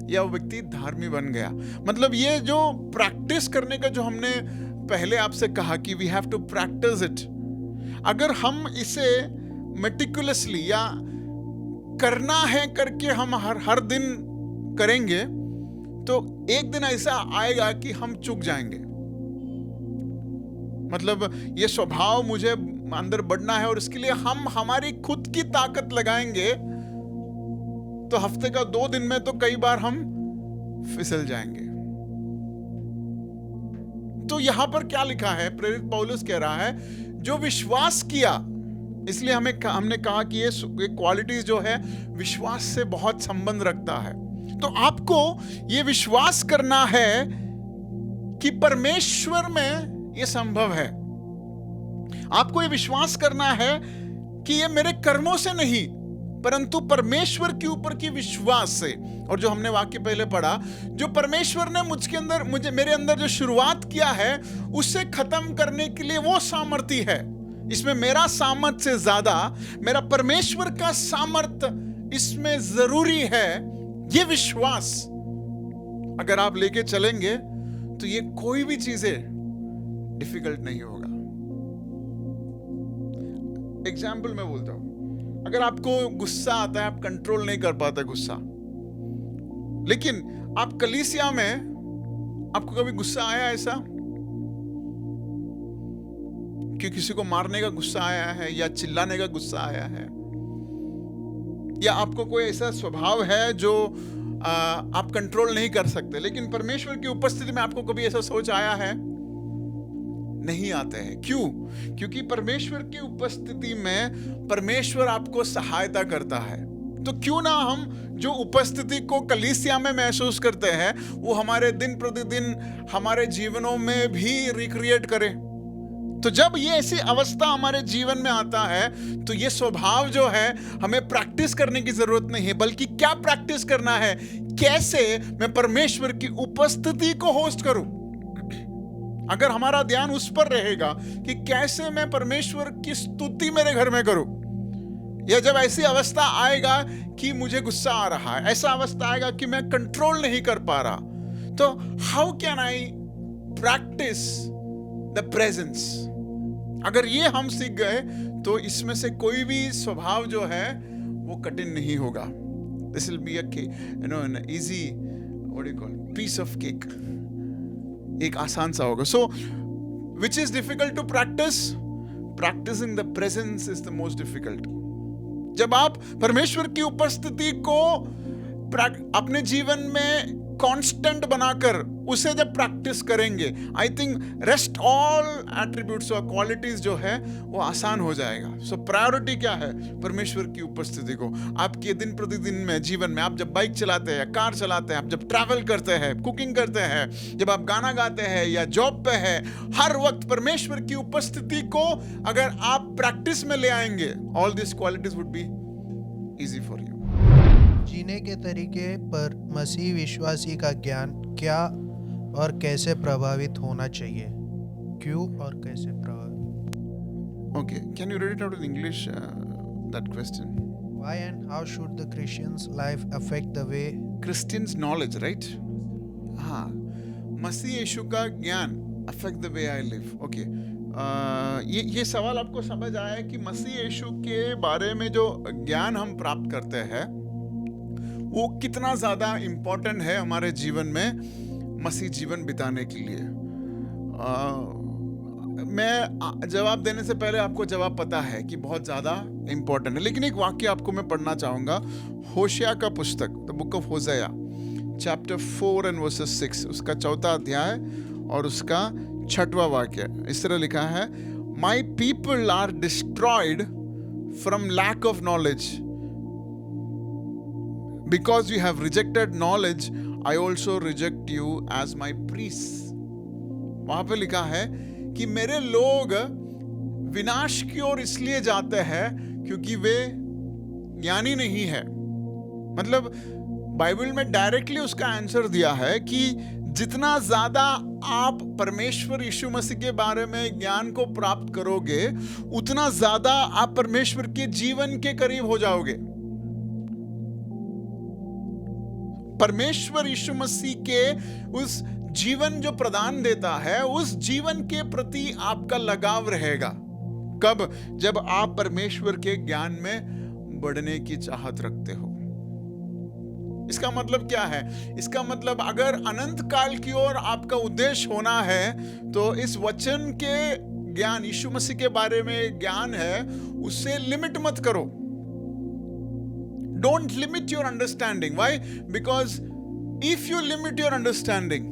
या वो व्यक्ति धार्मी बन गया। मतलब ये जो प्रैक्टिस करने का जो हमने पहले आपसे कहा कि we have to practice it, अगर हम इसे मेटिकुलसली या करना है करके हम हर दिन करेंगे तो एक दिन ऐसा आएगा कि हम चूक जाएंगे। मतलब ये स्वभाव मुझे अंदर बढ़ना है और इसके लिए हम हमारी खुद की ताकत लगाएंगे तो हफ्ते का 2 दिन में तो कई बार हम फिसल जाएंगे। तो यहां पर क्या लिखा है? प्रेरित पौलुस कह रहा है जो विश्वास किया, इसलिए हमने कहा कि ये क्वालिटीज जो है विश्वास से बहुत संबंध रखता है। तो आपको ये विश्वास करना है कि परमेश्वर में ये संभव है। आपको ये विश्वास करना है कि ये मेरे कर्मों से नहीं परंतु परमेश्वर के ऊपर की विश्वास से। और जो हमने वाक्य पहले पढ़ा, जो परमेश्वर ने मेरे अंदर जो शुरुआत किया है उससे खत्म करने के लिए वो सामर्थ्य है। इसमें मेरा सामर्थ्य से ज्यादा मेरा परमेश्वर का सामर्थ्य इसमें जरूरी है। ये विश्वास अगर आप लेके चलेंगे तो ये कोई भी चीजें डिफिकल्ट नहीं होगा। एग्जाम्पल मैं बोलता हूं, अगर आपको गुस्सा आता है, आप कंट्रोल नहीं कर पाते गुस्सा, लेकिन आप कलीसिया में आपको कभी गुस्सा आया ऐसा कि किसी को मारने का गुस्सा आया है या चिल्लाने का गुस्सा आया है, या आपको कोई ऐसा स्वभाव है जो आप कंट्रोल नहीं कर सकते, लेकिन परमेश्वर की उपस्थिति में आपको कभी ऐसा सोच आया है? नहीं आते हैं। क्यों? क्योंकि परमेश्वर की उपस्थिति में परमेश्वर आपको सहायता करता है। तो क्यों ना हम जो उपस्थिति को कलीसिया में महसूस करते हैं वो हमारे दिन प्रतिदिन हमारे जीवनों में भी रिक्रिएट करें। तो जब ये ऐसी अवस्था हमारे जीवन में आता है तो ये स्वभाव जो है हमें प्रैक्टिस करने की जरूरत नहीं है, बल्कि क्या प्रैक्टिस करना है, कैसे मैं परमेश्वर की उपस्थिति को होस्ट करूं। अगर हमारा ध्यान उस पर रहेगा कि कैसे मैं परमेश्वर की स्तुति मेरे घर में करूं, या जब ऐसी अवस्था आएगा कि मुझे गुस्सा आ रहा है, ऐसा अवस्था आएगा कि मैं कंट्रोल नहीं कर पा रहा, तो how can I practice the presence? अगर ये हम सीख गए तो इसमें से कोई भी स्वभाव जो है वो कठिन नहीं होगा। This will be an easy, what do you call, piece of cake, एक आसान सा होगा। So which is difficult to practice? Practicing the presence is the most difficult. जब आप परमेश्वर की उपस्थिति को अपने जीवन में कांस्टेंट बनाकर उसे जब प्रैक्टिस करेंगे, I think rest all attributes और क्वालिटीज जो है वो आसान हो जाएगा। सो प्रायोरिटी क्या है? परमेश्वर की उपस्थिति को आपके दिन प्रतिदिन में जीवन में, आप जब बाइक चलाते हैं, कार चलाते हैं, आप जब ट्रैवल करते हैं, कुकिंग करते हैं, जब आप गाना गाते हैं या जॉब पे है, हर वक्त परमेश्वर की उपस्थिति को अगर आप प्रैक्टिस में ले आएंगे, all this qualities would be easy for you.
जीने के तरीके पर मसीह विश्वासी का ज्ञान क्या और कैसे प्रभावित होना चाहिए? क्यों और कैसे प्रभावित?
Okay, can you read it out in English, that question?
Why and how should the Christian's life affect the way?
Christian's knowledge, right? हाँ, मसीह यीशु का ज्ञान affect the way I live. Okay. ये सवाल आपको समझ आया कि मसीह यीशु के बारे में जो ज्ञान हम प्राप्त करते हैं वो कितना ज़्यादा इम्पोर्टेंट है हमारे जीवन में मसीह जीवन बिताने के लिए। मैं जवाब देने से पहले आपको जवाब पता है कि बहुत ज़्यादा इम्पोर्टेंट है, लेकिन एक वाक्य आपको मैं पढ़ना चाहूँगा। होशिया का पुस्तक, the book of होशिया, chapter 4 and verses 6, उसका 4वां अध्याय और उसका 6वां वाक्य। इस तरह लिखा है, my people are destroyed from lack of knowledge, because you have rejected knowledge, I also reject you as my priests. वहां पे लिखा है कि मेरे लोग विनाश की ओर इसलिए जाते हैं क्योंकि वे ज्ञानी नहीं है। मतलब बाइबल में डायरेक्टली उसका आंसर दिया है कि जितना ज्यादा आप परमेश्वर यीशु मसीह के बारे में ज्ञान को प्राप्त करोगे उतना ज्यादा आप परमेश्वर के जीवन के करीब हो जाओगे। परमेश्वर यीशु मसीह के उस जीवन जो प्रदान देता है उस जीवन के प्रति आपका लगाव रहेगा। कब? जब आप परमेश्वर के ज्ञान में बढ़ने की चाहत रखते हो। इसका मतलब क्या है? इसका मतलब अगर अनंत काल की ओर आपका उद्देश्य होना है तो इस वचन के ज्ञान, यीशु मसीह के बारे में ज्ञान है, उससे लिमिट मत करो। Don't limit your understanding. Why? Because If you limit your understanding,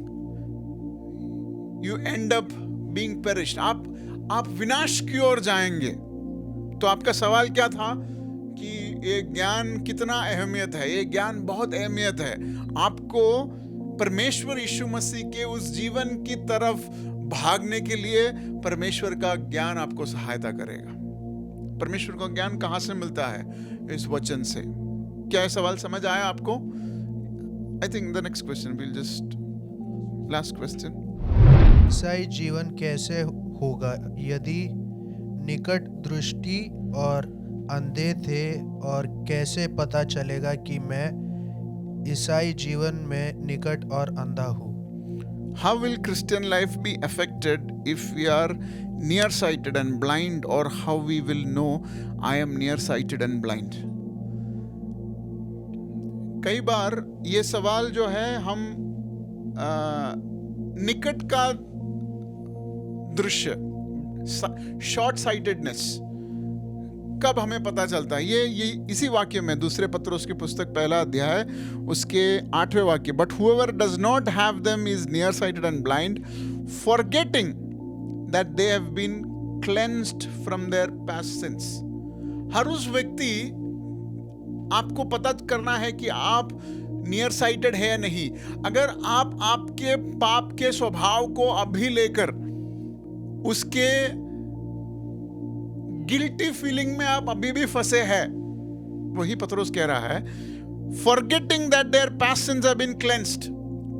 you end up being perished. आप विनाश की ओर जाएंगे। तो आपका सवाल क्या था कि ये ज्ञान कितना अहमियत है? ये ज्ञान बहुत अहमियत है। आपको परमेश्वर यीशु मसीह के उस जीवन की तरफ भागने के लिए परमेश्वर का ज्ञान आपको सहायता करेगा। परमेश्वर का ज्ञान कहाँ से मिलता है? इस वचन से। क्या ये सवाल समझ आया आपको? I think the next question will just last question.
ईसाई जीवन कैसे होगा यदि निकट दृष्टि और अंधे थे, और कैसे पता चलेगा कि मैं ईसाई जीवन में निकट और अंधा हूँ?
How will Christian life be affected if we are nearsighted and blind, or how we will know I am nearsighted and blind? कई बार ये सवाल जो है हम निकट का दृश्य, शॉर्ट साइटेडनेस, कब हमें पता चलता है? ये इसी वाक्य में दूसरे पत्रोस की पुस्तक पहला अध्याय उसके 8वें वाक्य, but whoever does not have them is nearsighted and blind, forgetting that they have been cleansed from their past sins. हर उस व्यक्ति, आपको पता करना है कि आप नियर साइटेड है या नहीं। अगर आप आपके पाप के स्वभाव को अभी लेकर उसके गिल्टी फीलिंग में आप अभी भी फंसे हैं, वही पत्रोस कह रहा है, forgetting that their past sins have been cleansed.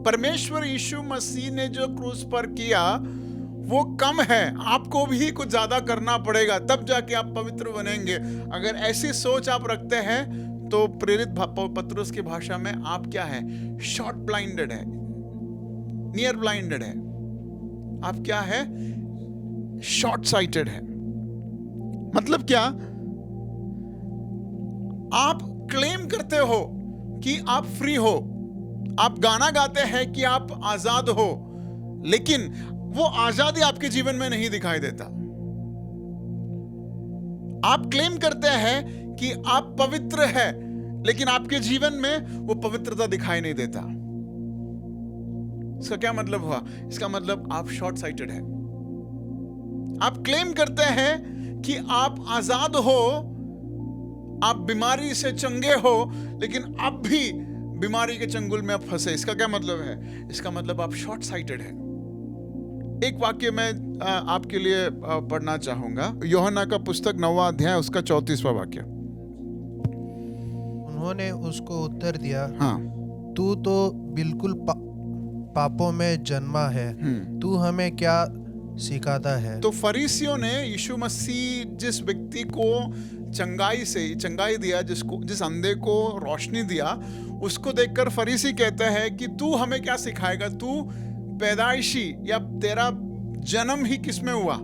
परमेश्वर यीशु मसीह ने जो क्रूस पर किया वो कम है, आपको भी कुछ ज्यादा करना पड़ेगा, तब जाके आप पवित्र बनेंगे। अगर ऐसी सोच आप रखते हैं तो प्रेरित पत्रोस की भाषा में आप क्या है? शॉर्ट ब्लाइंडेड है, नियर ब्लाइंडेड है। आप क्या है? शॉर्ट साइटेड है। मतलब क्या? आप क्लेम करते हो कि आप फ्री हो, आप गाना गाते हैं कि आप आजाद हो, लेकिन वो आजादी आपके जीवन में नहीं दिखाई देता। आप क्लेम करते हैं कि आप पवित्र हैं, लेकिन आपके जीवन में वो पवित्रता दिखाई नहीं देता। इसका क्या मतलब हुआ? इसका मतलब आप शॉर्ट साइटेड हैं। आप क्लेम करते हैं कि आप आजाद हो, आप बीमारी से चंगे हो, लेकिन अब भी बीमारी के चंगुल में आप फंसे। इसका क्या मतलब है? इसका मतलब आप शॉर्ट साइटेड हैं। एक वाक्य मैं आपके लिए पढ़ना चाहूंगा, यूहन्ना का पुस्तक 9वां अध्याय उसका 34वां वाक्य।
उन्होंने उसको उत्तर दिया,
हाँ,
तू तो बिल्कुल पापों में जन्मा है, तू हमें क्या सिखाता है?
तो फरीसियों ने यीशु मसीह जिस व्यक्ति को चंगाई दिया, जिस अंधे को रोशनी दिया, उसको देखकर फरीसी कहते हैं कि तू हमें क्या सिखाएगा? तू पैदाइशी या तेरा जन्म ही किस में हुआ?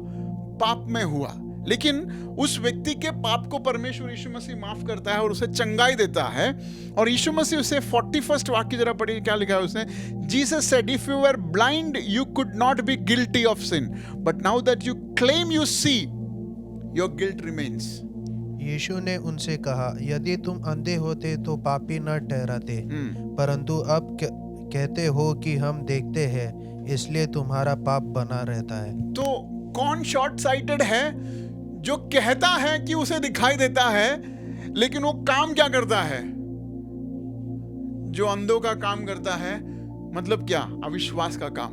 पाप में हुआ। लेकिन उस व्यक्ति के पाप को परमेश्वर यीशु मसीह माफ करता है और उसे चंगाई देता है। और यीशु मसीह उसे 41st वाक्य जरा पढ़िए, क्या लिखा है उसने? Jesus said, if you were blind you could not be guilty of sin, but now that you claim you see, your guilt remains.
Yeshu ने उनसे कहा, यदि तुम अंधे होते तो पापी न ठहराते, परंतु अब कहते हो कि हम देखते हैं, इसलिए तुम्हारा पाप बना रहता है।
तो कौन शॉर्ट साइटेड है? जो कहता है कि उसे दिखाई देता है, लेकिन वो काम क्या करता है? जो अंधों का काम करता है। मतलब क्या? अविश्वास का काम,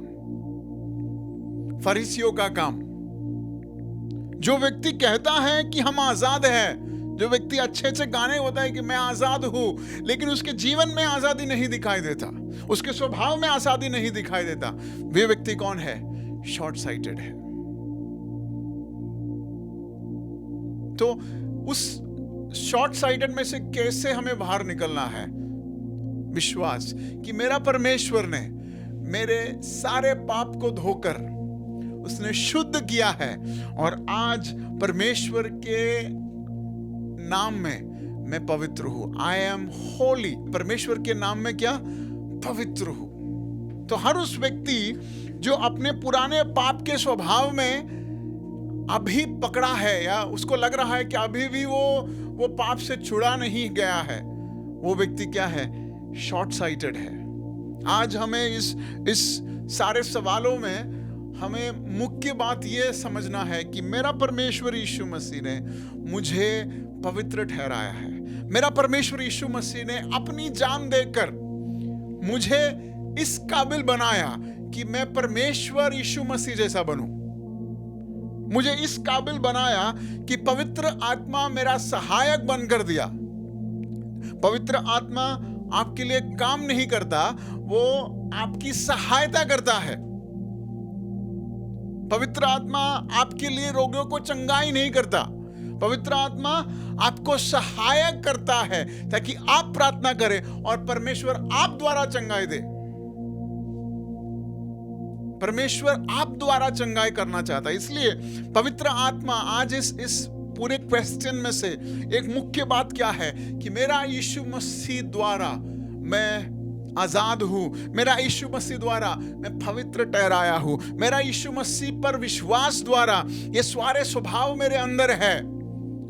फरीसियों का काम। जो व्यक्ति कहता है कि हम आजाद हैं, जो व्यक्ति अच्छे से गाने होता है कि मैं आजाद हूं, लेकिन उसके जीवन में आजादी नहीं दिखाई देता, उसके स्वभाव में आजादी नहीं दिखाई देता, वे व्यक्ति कौन है? शॉर्ट साइटेड है। तो उस शॉर्ट साइटेड में से कैसे हमें बाहर निकलना है? विश्वास कि मेरा परमेश्वर ने मेरे सारे पाप को धोकर उसने शुद्ध किया है, और आज परमेश्वर के नाम में मैं पवित्र हूं। I M Holi. परमेश्वर के नाम में क्या? पवित्र हूं। तो हर उस व्यक्ति जो अपने पुराने पाप के स्वभाव में अभी पकड़ा है, या उसको लग रहा है कि अभी भी वो पाप से छुड़ा नहीं गया है, वो व्यक्ति क्या है? शॉर्ट साइटेड है। आज हमें इस सारे सवालों में हमें मुख्य बात ये समझना है कि मेरा परमेश्वर यीशु मसीह ने मुझे पवित्र ठहराया है। मेरा परमेश्वर यीशु मसीह ने अपनी जान देकर मुझे इस काबिल बनाया कि मैं परमेश्वर यीशु मसीह जैसा बनूं। मुझे इस काबिल बनाया कि पवित्र आत्मा मेरा सहायक बनकर दिया। पवित्र आत्मा आपके लिए काम नहीं करता, वो आपकी सहायता करता है। पवित्र आत्मा आपके लिए रोगियों को चंगाई नहीं करता। पवित्र आत्मा आपको सहायक करता है ताकि आप प्रार्थना करें और परमेश्वर आप द्वारा चंगाई दे। परमेश्वर आप द्वारा चंगाई करना चाहता है। इसलिए पवित्र आत्मा आज इस पूरे क्वेश्चन में से एक मुख्य बात क्या है कि मेरा यीशु मसीह द्वारा मैं आजाद हूं, मेरा यीशु मसीह द्वारा मैं पवित्र ठहराया हूं, मेरा यीशु मसीह पर विश्वास द्वारा ये सारे स्वभाव मेरे अंदर है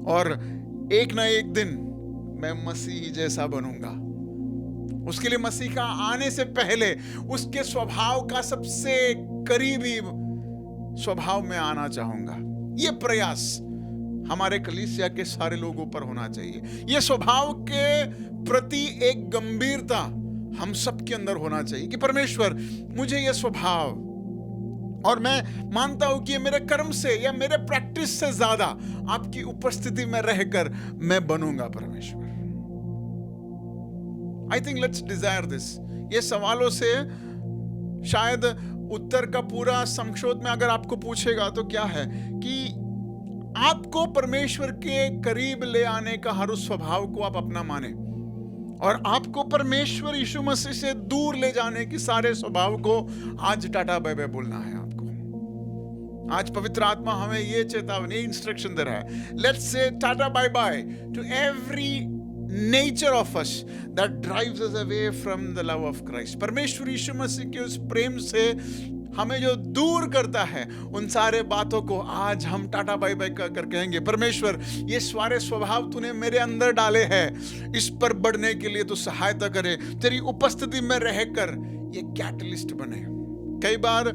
और एक ना एक दिन मैं मसीह जैसा बनूंगा। उसके लिए मसीह का आने से पहले उसके स्वभाव का सबसे करीबी स्वभाव में आना चाहूंगा। ये प्रयास हमारे कलीसिया के सारे लोगों पर होना चाहिए। ये स्वभाव के प्रति एक गंभीरता हम सबके अंदर होना चाहिए कि परमेश्वर मुझे ये स्वभाव, और मैं मानता हूं कि ये मेरे कर्म से या मेरे प्रैक्टिस से ज्यादा आपकी उपस्थिति में रहकर मैं बनूंगा परमेश्वर। I think let's desire this. ये सवालों से शायद उत्तर का पूरा संक्षोभ में अगर आपको पूछेगा तो क्या है कि आपको परमेश्वर के करीब ले आने का हर उस स्वभाव को आप अपना माने और आपको परमेश्वर यीशु मसीह से दूर ले जाने की सारे स्वभाव को आज टाटा बाय बाय बोलना है आपको। आज पवित्र आत्मा हमें ये चेतावनी, इंस्ट्रक्शन दे रहा है। Let's say tata bye bye to every nature of us that drives us away from the love of Christ. परमेश्वर यीशु मसीह के उस प्रेम से हमें जो दूर करता है, उन सारे बातों को आज हम टाटा बाय बाय कर कहेंगे परमेश्वर ये सारे स्वभाव तूने मेरे अंदर डाले हैं, इस पर बढ़ने के लिए तू सहायता करे। तेरी उपस्थिति में रहकर ये कैटलिस्ट बने। कई बार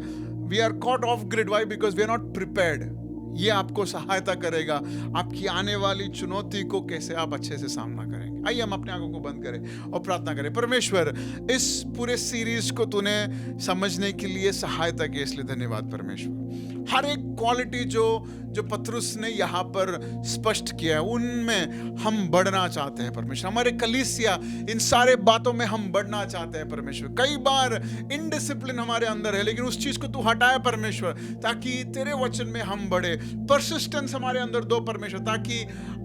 we are caught off guard, why? Because we are not prepared. ये आपको सहायता करेगा आपकी आने वाली चुनौती को कैसे आप अच्छे से सामना करेंगे। आइए हम अपने आंखों को बंद करें और प्रार्थना करें। परमेश्वर इस पूरे सीरीज को तूने समझने के लिए सहायता की, इसलिए धन्यवाद परमेश्वर। हर एक क्वालिटी जो पत्रुस ने यहाँ पर स्पष्ट किया है उनमें हम बढ़ना चाहते हैं परमेश्वर। हमारे कलीसिया इन सारे बातों में हम बढ़ना चाहते हैं परमेश्वर। कई बार इनडिसिप्लिन हमारे अंदर है, लेकिन उस चीज को तू हटाए परमेश्वर ताकि तेरे वचन में हम बढ़े। परसिस्टेंस हमारे अंदर दो परमेश्वर, ताकि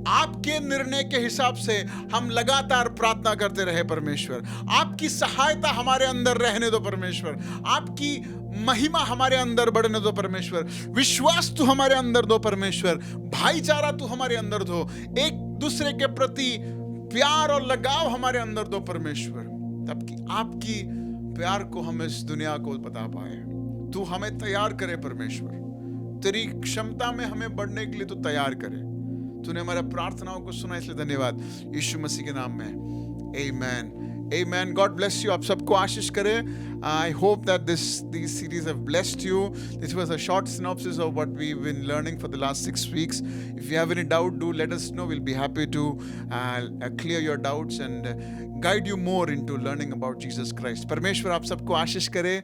आपके निर्णय के हिसाब से हम लगातार प्रार्थना करते रहे परमेश्वर। आपकी सहायता हमारे अंदर रहने दो परमेश्वर। आपकी महिमा हमारे अंदर बढ़ने दो परमेश्वर। विश्वास तू हमारे अंदर दो परमेश्वर। भाईचारा तू हमारे अंदर दो। एक दूसरे के प्रति प्यार और लगाव हमारे अंदर दो परमेश्वर, तब आपकी प्यार को हम इस दुनिया को बता पाए। तू हमें तैयार करे परमेश्वर। तेरी क्षमता में हमें बढ़ने के लिए तू तैयार करे। तूने हमारे प्रार्थनाओं को सुना, इसलिए धन्यवाद यीशु मसीह के नाम में। आमेन। Amen. God bless you. आप सबको आशीष करे। I hope that these series have blessed you. This was a short synopsis of what we've been learning for the last 6 weeks. If you have any doubt, do let us know. We'll be happy to clear your doubts and guide you more into learning about Jesus Christ. परमेश्वर आप सबको आशीष करे।